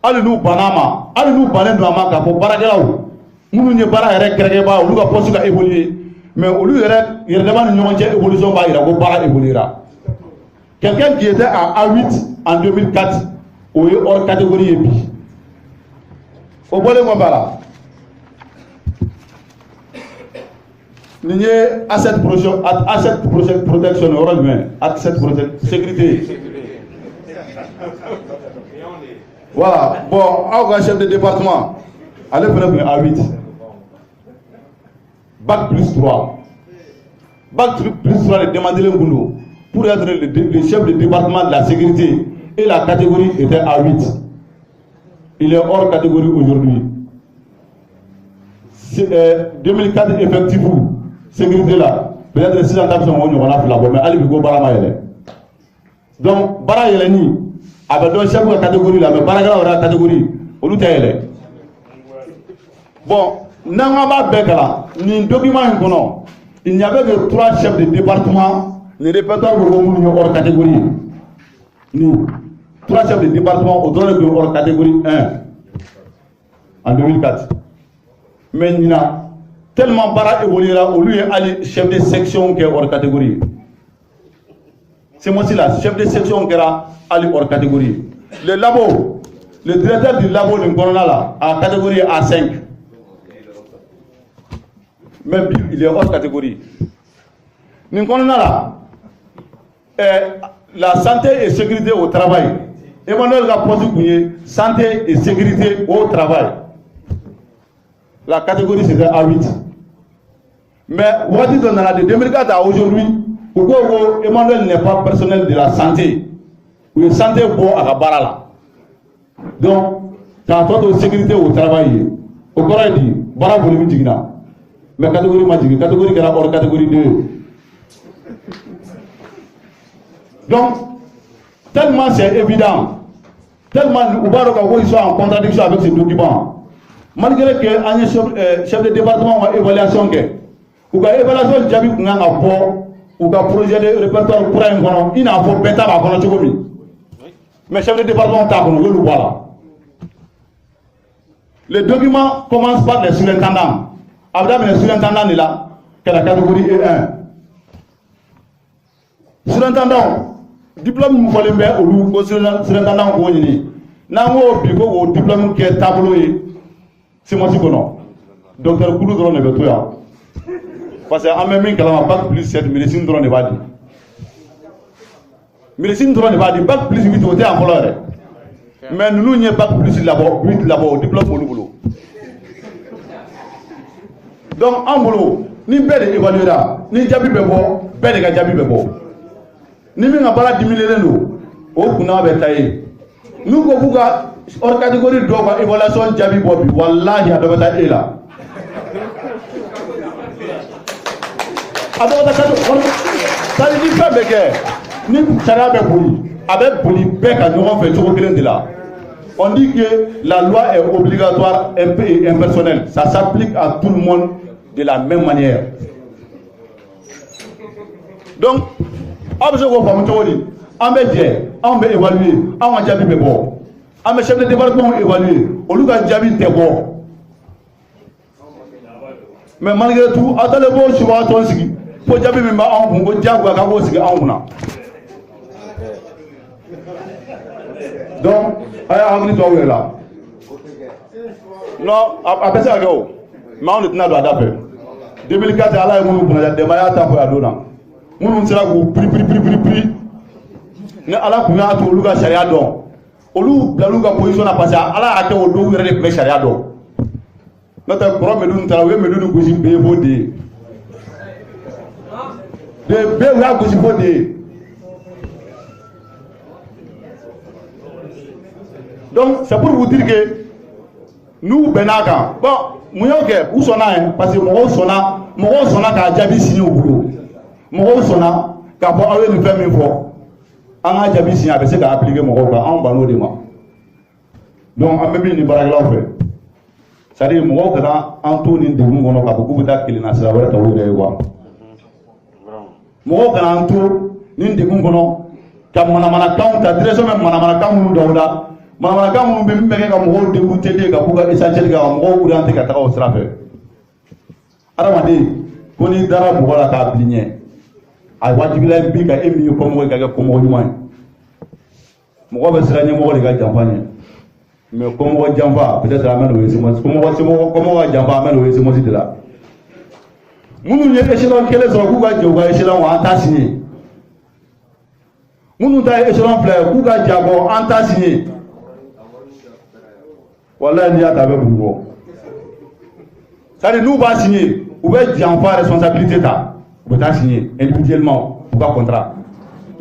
Allez-nous Banama, allez-nous Banen Drama, car pour Baragao, nous n'y bara et Kregeba, ou nous poste à évoluer. Mais au lieu de demande une évolution, il va bara évoluera. Quelqu'un qui était à A8 en 2004, ou hors catégorie EPI. Au bout de mon bara. Nous n'y asset protection, asset sécurité. Voilà, bon, un chef de département, allez faire un A8. Bac plus 3. Bac plus 3, demandez le boulot. Pour être le chef de département de la sécurité, et la catégorie était A8. Il est hors catégorie aujourd'hui. 2004 effectif, sécurité là, peut-être 6 ans on a fait la bonne, mais allez, go barama. Donc, bara yeleni, avec deux chefs de catégorie là, mais bara la catégorie, on nous taille. Bon, n'angaba bekala, ni document incono, il n'y avait que 3 chefs de département, les répertoires de l'homme hors catégorie. Nous, 3 chefs de département au droit de hors catégorie 1 en 2004. Mais il y a tellement bara évoluera au lieu d'aller chef de section qui est hors catégorie. C'est moi aussi là, chef de section qui est hors catégorie. Le labo, le directeur du labo de Corona là, à catégorie A5. Même il est hors catégorie. Corona là, la santé et sécurité au travail. Emmanuel a posé santé et sécurité au travail. La catégorie c'était A8. Mais voici dans la de 2004 à aujourd'hui, Emmanuel n'est pas personnel de la santé. Oui, santé bon à la barala. Donc, quand on a sécurité au travail, au Coran dit, bara volume digna. Mais catégorie magique, catégorie qui est hors catégorie 2. Donc, tellement c'est évident, tellement ils sont en contradiction avec ces documents. Malgré que un chef de département a évaluation, ou a évaluation Djabi Kunga ou a projet de répertoire pour un il n'a pas bêta à Konochogomi. Mais chef de département Takono, le voilà. Les documents commencent par les surintendants. Après, les surintendants est là, que la catégorie E1. Surintendant, diplôme nous fallait mettre au surintendant au Nini. Nango Pico au diplôme qui est tableau, c'est moi qui connais. Docteur Koulou Dron est tout. Parce qu'en même temps, il n'y a pas plus de médecine Dron est pas dit. Médecine Dron est pas dit, pas plus de 8 côtés en colère. Mais nous n'y a pas plus de labor, 8 labor, diplôme au boulot. Donc, en boulot, ni belle évaluera, ni Djabi Bebo, belle et Djabi Bebo. Ni même pas 10 000 euros, au Kuna Betaï. Nous, Gobuga, hors catégorie de évaluation Djabi Bobi, Wallahi, à Dobata est là. Ça veut dire que ni Chara Bebouli, avec Bouli Bec à nous fait tout de là. On dit que la loi est obligatoire et impersonnelle. Ça s'applique à tout le monde de la même manière. Donc, on va évaluer, on va évaluer, on va chef de département évaluer, on va évaluer. Mais malgré tout, à le bon choix, pour Djabi Bemba, on va dire donc, il là. Non, après ça, mais on est dans la 2004, Allah est venu pour la démarrer pour la donna. Nous sommes prix. Ne Allah pour la tout le charia don. Olu la luga position a passé. Allah a été au dos de charia don. Notre problème est de nous travailler, mais nous nous bévodé. De bévodé. Donc, c'est pour vous dire que nous, Benaka, bon, Mouyoke, où sont là, parce que Moro Sona, qui a déjà signé au boulot. Moro Sona, qui a pas eu le faire 1000 fois. On a déjà signé avec ce qui a appliqué Moro, en bano de moi. Donc, on a même une barrière là, fait. C'est-à-dire, Moro, qui a entouré de nous, on a beaucoup de temps qu'il n'a pas eu de voir. Moro, qui a entouré de nous, qui a manamana quand, qui a très même manamana quand nous d'Oda. Mama kamu be mbeke ka mo de buteli ka buga essentiel ka mo urante ka ta o srafe aramade koni dara mo wala ka blinye ay wajibila bi ka emi ko mo ka ko mo nyuma mo be sranye mo le ka jampanye mais ko mo jamba peut-être amène o esimo ko mo jamba amène o esimo sidila munu ye échelon kele so ku ga joga échelon wa anta signé munu ta échelon fleur ku ga jago anta signé. Voilà, il y a d'abord beaucoup. Ça veut dire nous va signer, ou bien j'envoie responsabilité ta, vous pouvez signer individuellement pour un contrat.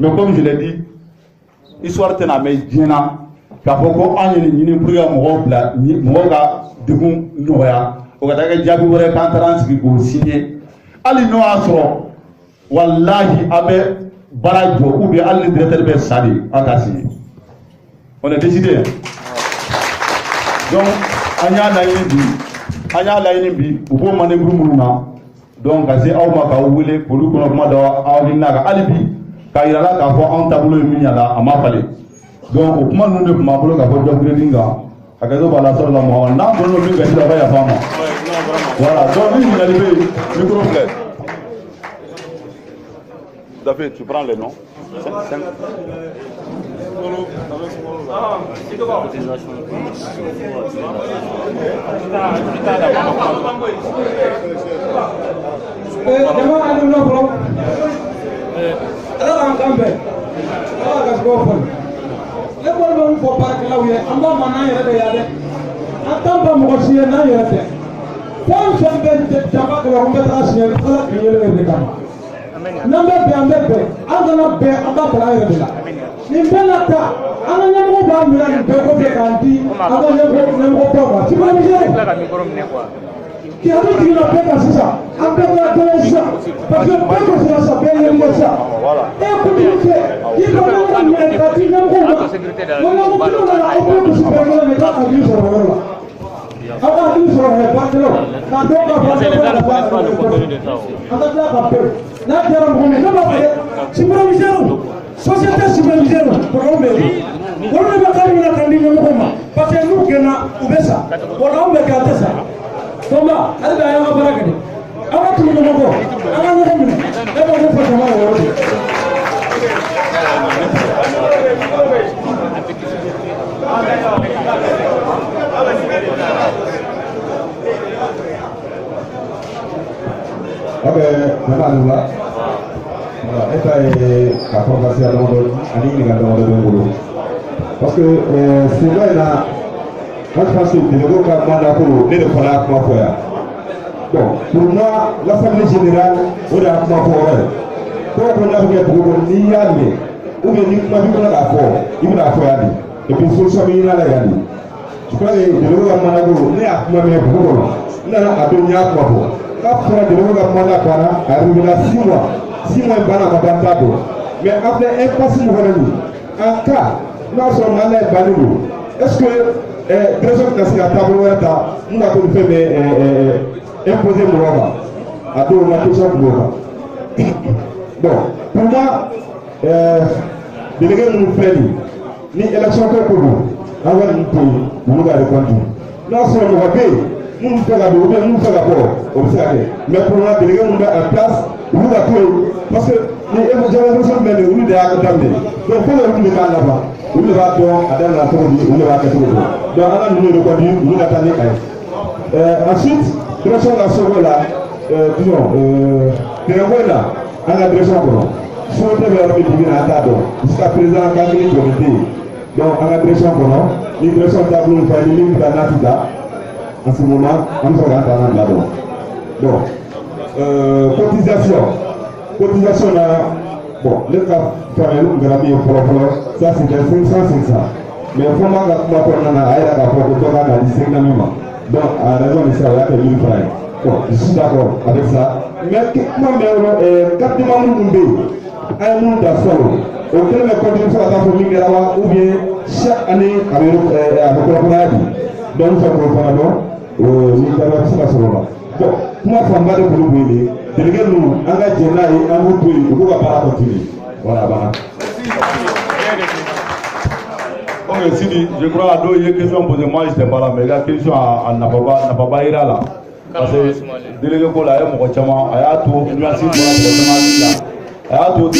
Mais comme je l'ai dit, histoire de la médina, car pourquoi on est une pour moi là, moi là, du coup nous voilà, au cas où j'ai vu le contrat qui vous signer, allez nous assurer, wallahi avec barajo ou bien allez directeur de sali, on a signé. On a décidé. Donc, on y a la bi, ou pour maner Brumuna. Donc, c'est un peu pour le coup, on a alibi, car il a là qu'à en tableau à ma palais. Donc, au moment où nous avons fait un peu de gringa, à cause de la sorte de la mort, on a un peu de travail à faire. Voilà, donc, il a levé le micro-flèche. David, tu prends les noms. Number I'm gonna bear about the in Benata, I'm gonna move on and go to the country. I'm gonna go to the qui a dit qu'il a fait comme ça, en fait la télévision, parce que pas que ça s'appelle les ça. Et pour dire que, il faut que nous ayons un petit nombre de gens. On a beaucoup de gens à opérer pour se faire le métal à Dieu sur le monde. Alors, à Dieu sur le monde, quand on va faire le contenu de ça. On va faire la paix. Là, il y a un problème. Non, pas supervisé. Société supervisée, pour l'homme. On ne va pas faire la candidature parce que nous, on a ça. On a gardé ça. Thomas, elle va y avoir un bagage. On va tout le monde. On va nous remettre. Et on va faire comment on va. Ok, maintenant là. Voilà, esta est la formation à l'Union de parce que c'est vrai là, moi je pense que le gouvernement n'est pas là pour faire. Bon, pour moi, l'Assemblée générale, on a comment faire. Pour qu'on a fait pour ni y aller, ou bien ni comment vivre la foi, il va faire aller. Et puis solution il a la gagner. Je crois que le gouvernement n'est à comment faire pour nous. N'a à donner à quoi pour. Quand le gouvernement n'a pas arrivé là 6 mois. 6 mois de bana kabanta do mais après un passé mourani en cas nous sommes allés banigo est-ce que direction de la table ouverta nous avons fait mais imposer mon roba à deux ma question pour bon pour moi délégué nous fait ni élection que pour nous avoir une pays nous garder compte nous sommes nous fait la nous fait la mais pour moi délégué nous met en place nous va tout parce que les évolutions mais le nous déjà damné donc pour le nous là-bas nous va donc à dans la tournée nous va faire tout donc on a nous reconnu nous attendons ensuite direction la seconde là disons là à la direction pour faut te vers le divin attado jusqu'à présent quand il est comité donc à la direction pour nous direction tableau nous fait limite dans natida en ce moment on se rend là-bas donc cotisation là, bon, le cas famille, nous avons propre, ça c'est 500. Mais il faut que nous ayons donc, à raison de ça, il y a 1000 francs. Bon, je suis d'accord avec ça. Mais moi, quand nous avons un monde d'assaut, auquel nous continuons à faire ou bien chaque année avec le donc, nous avons bon, moi, je suis un peu de délégué nous, engagez là et en vous tuer, vous ne pouvez pas continuer. Voilà, voilà. Ok, Sidi, je crois à deux questions posées. Moi, je n'étais pas là, mais la question n'a pas ira là. Parce que délégué pour la M, il y a tout, il y a tout, il y a tout,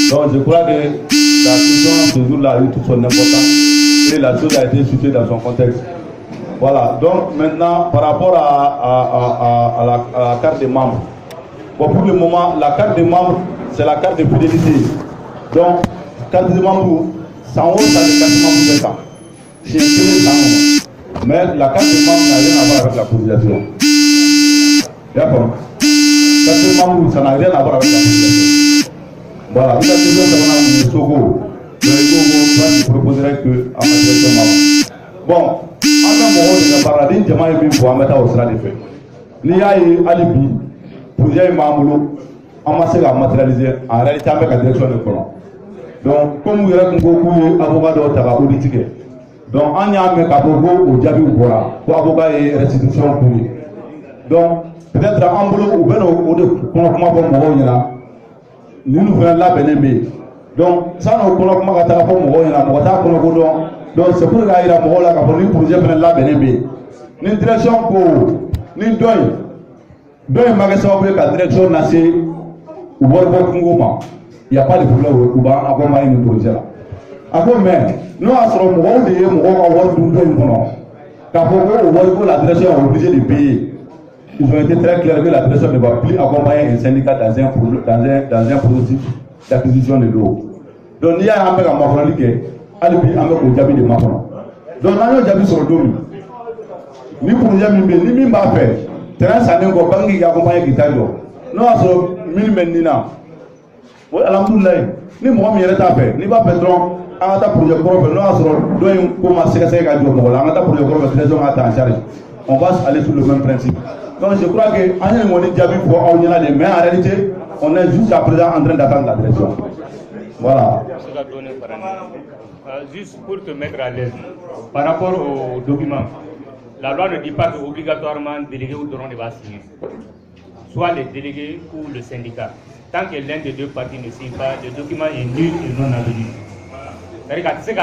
donc je crois que la question ce jour-là a eu toute son importance et la chose a été située dans son contexte. Voilà, donc maintenant par rapport à la carte des membres. Bon, pour le moment, la carte des membres, c'est la carte de fidélité. Donc, carte des membres, ça en haut, ça c'est carte des membres de ça. C'est ça. Mais la carte des membres n'a rien à voir avec la cotisation. D'accord. La carte des membres, ça n'a rien à voir avec la cotisation. Voilà, il a toujours ça le Sogo. Je proposerais que en matière de maman. Bon, en même temps, on a parlé d'un diamant et pour en mettre au sera des faits. Il y a eu alibi pour dire Mamoulou, on va se la matérialiser en réalité avec la direction de colon. Donc, comme vous avez beaucoup d'avocats de politique, donc on y a mis à Bogo au Djabi ou Bora pour avocat et restitution pour lui. Donc, peut-être en boulot ou bien au de comment pour moi, nous faisons la bénémé. Donc, ça nous connaît comment on a pour moi, donc c'est pour la ira moi là pour nous pour dire la bénémé. Une direction pour nous donne magasin pour la direction nationale ou Congo. Il n'y a pas de problème au Cuba avant de nous projet là. Après, mais nous avons la direction est obligée de payer. Ils ont été très clairs que la direction ne va plus accompagner un syndicat dans un processus d'acquisition de l'eau. Donc, il y a un peu de mafronique, il y a un peu de jabi de mafron. Donc, il y a un jabi sur le dos. Ni pour les amis, ni même pas fait. Terrain, ça n'est pas banque qui accompagne qui t'a dit. Nous avons 1000 menina. Oui, alhamdoulilah. Ni mɔgɔ min yɛrɛ t'a fɛ, n'i b'a fɛ dɔrɔn an ka taa projet kɔrɔ fɛ n'o y'a sɔrɔ dɔ in ko ma sɛgɛsɛgɛ ka jɔ mɔgɔ la, an ka taa projet kɔrɔ fɛ trésor ka ta en charge. On va aller sur le même principe. Donc je crois que an ye ŋɔni jaabi fɔ aw ɲɛna de, mais en réalité on est jusqu'à présent en train d'attendre la direction. Voilà. Juste pour te mettre à l'aise, par rapport aux documents, la loi ne dit pas qu'obligatoirement délégué ou dron va signer. Soit les délégués ou le syndicat. Tant que l'un des deux parties ne signe pas, le document est nul et non avenu. C'est-à-dire que c'est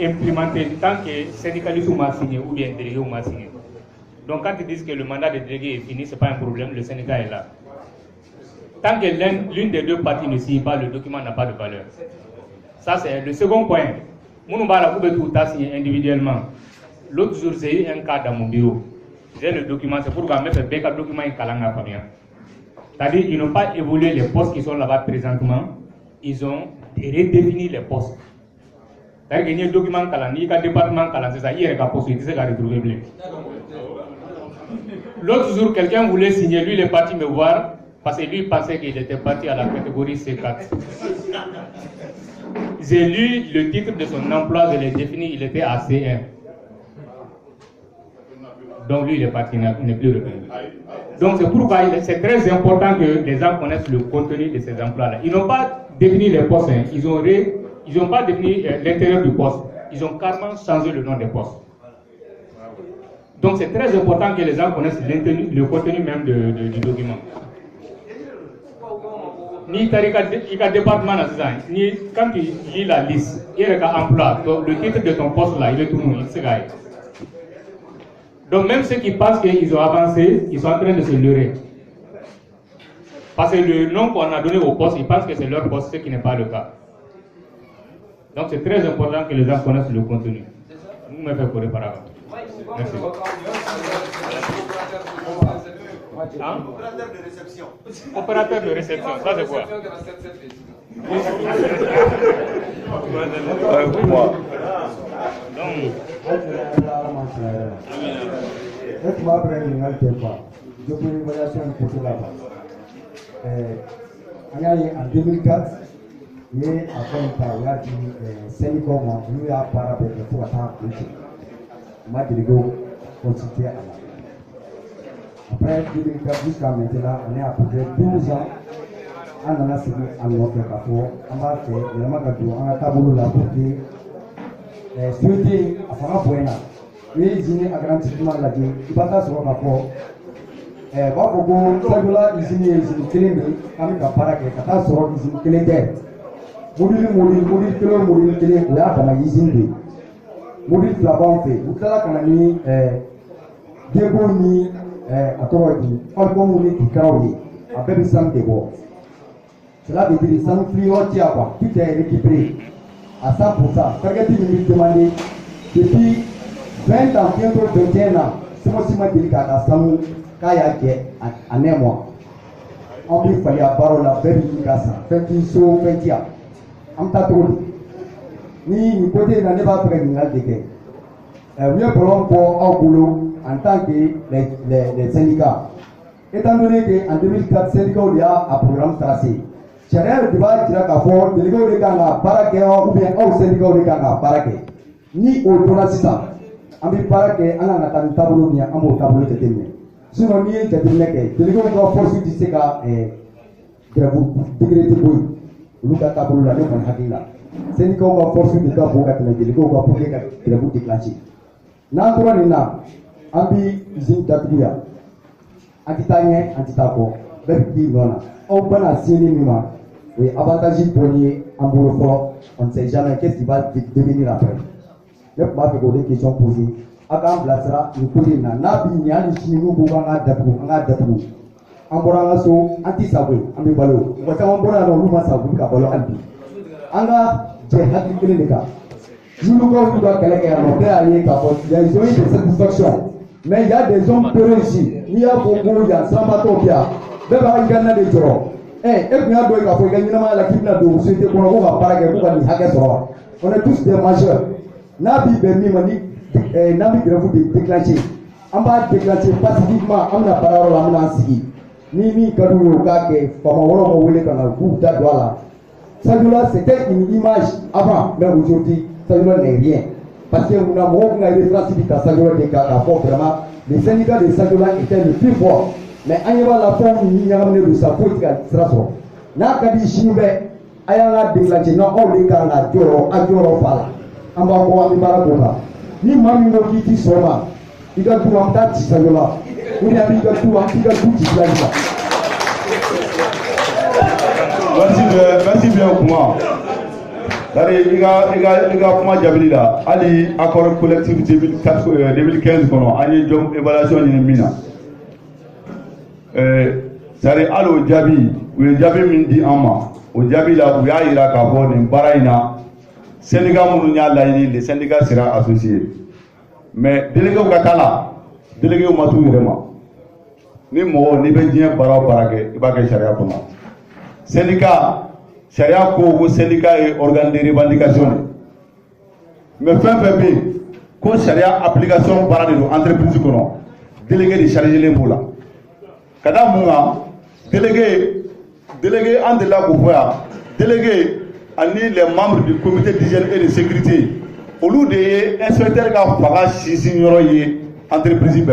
implémenté tant que le syndicaliste m'a signé ou bien le délégué m'a signé. Donc quand ils disent que le mandat des délégués est fini, ce n'est pas un problème, le syndicat est là. Tant que l'une des deux parties ne signe pas, le document n'a pas de valeur. Ça c'est le second point. Mounoubala pouvait tout signer individuellement. L'autre jour, j'ai eu un cas dans mon bureau. J'ai le document, c'est pour qu'on mette le document en Kalanga Fabien. C'est-à-dire qu'ils n'ont pas évolué les postes qui sont là-bas présentement, ils ont redéfini les postes. C'est-à-dire qu'il y a un document Kalanga, il y a un département Kalanga, c'est ça, il y a un poste, il s'est retrouvé. L'autre jour, quelqu'un voulait signer, lui il est parti me voir, parce que lui pensait qu'il était parti à la catégorie C4. J'ai lu le titre de son emploi, je l'ai défini, il était à C1. Donc lui, il est parti, il n'est plus revenu. Donc c'est pourquoi c'est très important que les gens connaissent le contenu de ces emplois-là. Ils n'ont pas défini les postes, hein. Ils n'ont pas défini l'intérieur du poste. Ils ont carrément changé le nom des postes. Donc c'est très important que les gens connaissent le contenu même du document. Ni le département, ni quand tu lis la liste, il y a un emploi, le titre de ton poste là, il est tout nouveau, il se gagne. Donc même ceux qui pensent qu'ils ont avancé, ils sont en train de se leurrer. Parce que le nom qu'on a donné au poste, ils pensent que c'est leur poste, ce qui n'est pas le cas. Donc c'est très important que les gens connaissent le contenu. Vous me faites courir par là. Merci. Hein? Opérateur de réception. Opérateur de réception, ça c'est quoi? En 2004, il y a un syndicat qui a parlé pour attendre. Ma délégué consulté à la. Après 2004 jusqu'à maintenant, on est à peu près 12 ans. On a signé un autre rapport. On a fait un tableau là pour que souhaiter à faire un point là. Les usines agrandissement là, il va pas sur le rapport. Beaucoup de usines clés, comme la paraque, quand sur l'usine clé d'air. Mobile clé, là, dans la usine. Mobile flavon fait. Vous savez qu'on a mis Diego ni à Torodi, Falcon ni Kikaoui, à Bébissan de Bois. Cela veut dire sans fluor quoi, tout est récupéré à 100%. Regardez, il me demandait depuis 20 ans, bientôt 21 ans, c'est moi qui m'a dit qu'à Samu, Kaya à un mois. On lui fallait à Barola, Bébi Kassa, Fentinso, Fentia, Amtatori. Ni côté n'a pas pris une alde. Nous prenons pour un boulot en tant que les syndicats. Étant donné qu'en 2004, le syndicat a un programme tracé. Charia le débat qui a fait, le délégué de Ganga, Paraké, ou bien au syndicat de Ganga, Paraké. Ni au Tonasisa. On dit Paraké, on a un tableau, on a un tableau de témoin. Sinon, ni le délégué doit forcer du Sega et de vous décréter pour le tableau là, on a là. Syndicat va forcer du tableau pour le délégué, on va pour que vous déclencher. N'entrons pas, on dit usine d'Atouya. Antitanye, antitako, berki nona. On peut la signer mima. Oui, avantage premier en boulot, on ne sait jamais qu'est-ce qui va devenir après. Le pas fait des questions posées. Agam blasera, nous pouvons nabi nyali chinu buganga datu. Ambora so anti-sabwe, ambi balo. Wata ambora no luma sabwe ka balo anti. Anga jehad klinika. Juluko doit quelqu'un à aller il y a des zones de satisfaction. Mais il y a des hommes peureux ici. Il y a beaucoup de gens, Samatopia, Beba Igana de Joro. Et puis, il y a des la Kibna de Souté pour nous à Paraguay pour les Hagasora. On est tous des majeurs. Nabi Bemi Mani, Nabi Grevou déclenché. On va déclencher pacifiquement, on a parole à Mansi. Nimi Kadou Kake, Famawolo Wole Kana, Gouda Douala. Sadiola, c'était une image avant, mais aujourd'hui, Sadiola n'est rien. Parce que nous avons une référence de Sadiola de Kakafo, vraiment, les syndicats de Sadiola étaient le plus fort. Mais en y va la forme, il y a de sa politique à Strasbourg. N'a qu'à dire Chimbe, ayala déclenché, non, on les gars, à Dioro Fala, en bas pour Amibaraboka. Ni Mamino Kiti Soma, il a tout en tête, Sadiola. Il a tout en tête, Merci bien pour moi. Il y a kuma jabili la ali accord collectif 2015 kono ani jom évaluation ni mina sari alo jabi u jabi min di ama o jabi la u ya ira ka bo ni baraina syndicat munu nya la ni les syndicats sera associés mais délégué ka kala délégué o matu yirema ni mo ni be dien bara barake ibake sharia kono syndicat charia ko syndicat est organe de revendication mais fin ko charia application bara de entreprise kono délégué de charger les mots là kada munga délégué en de la ko foya délégué ani les membres du comité d'hygiène et de sécurité au lieu de inspecteur ka faga sisi yoro ye entreprise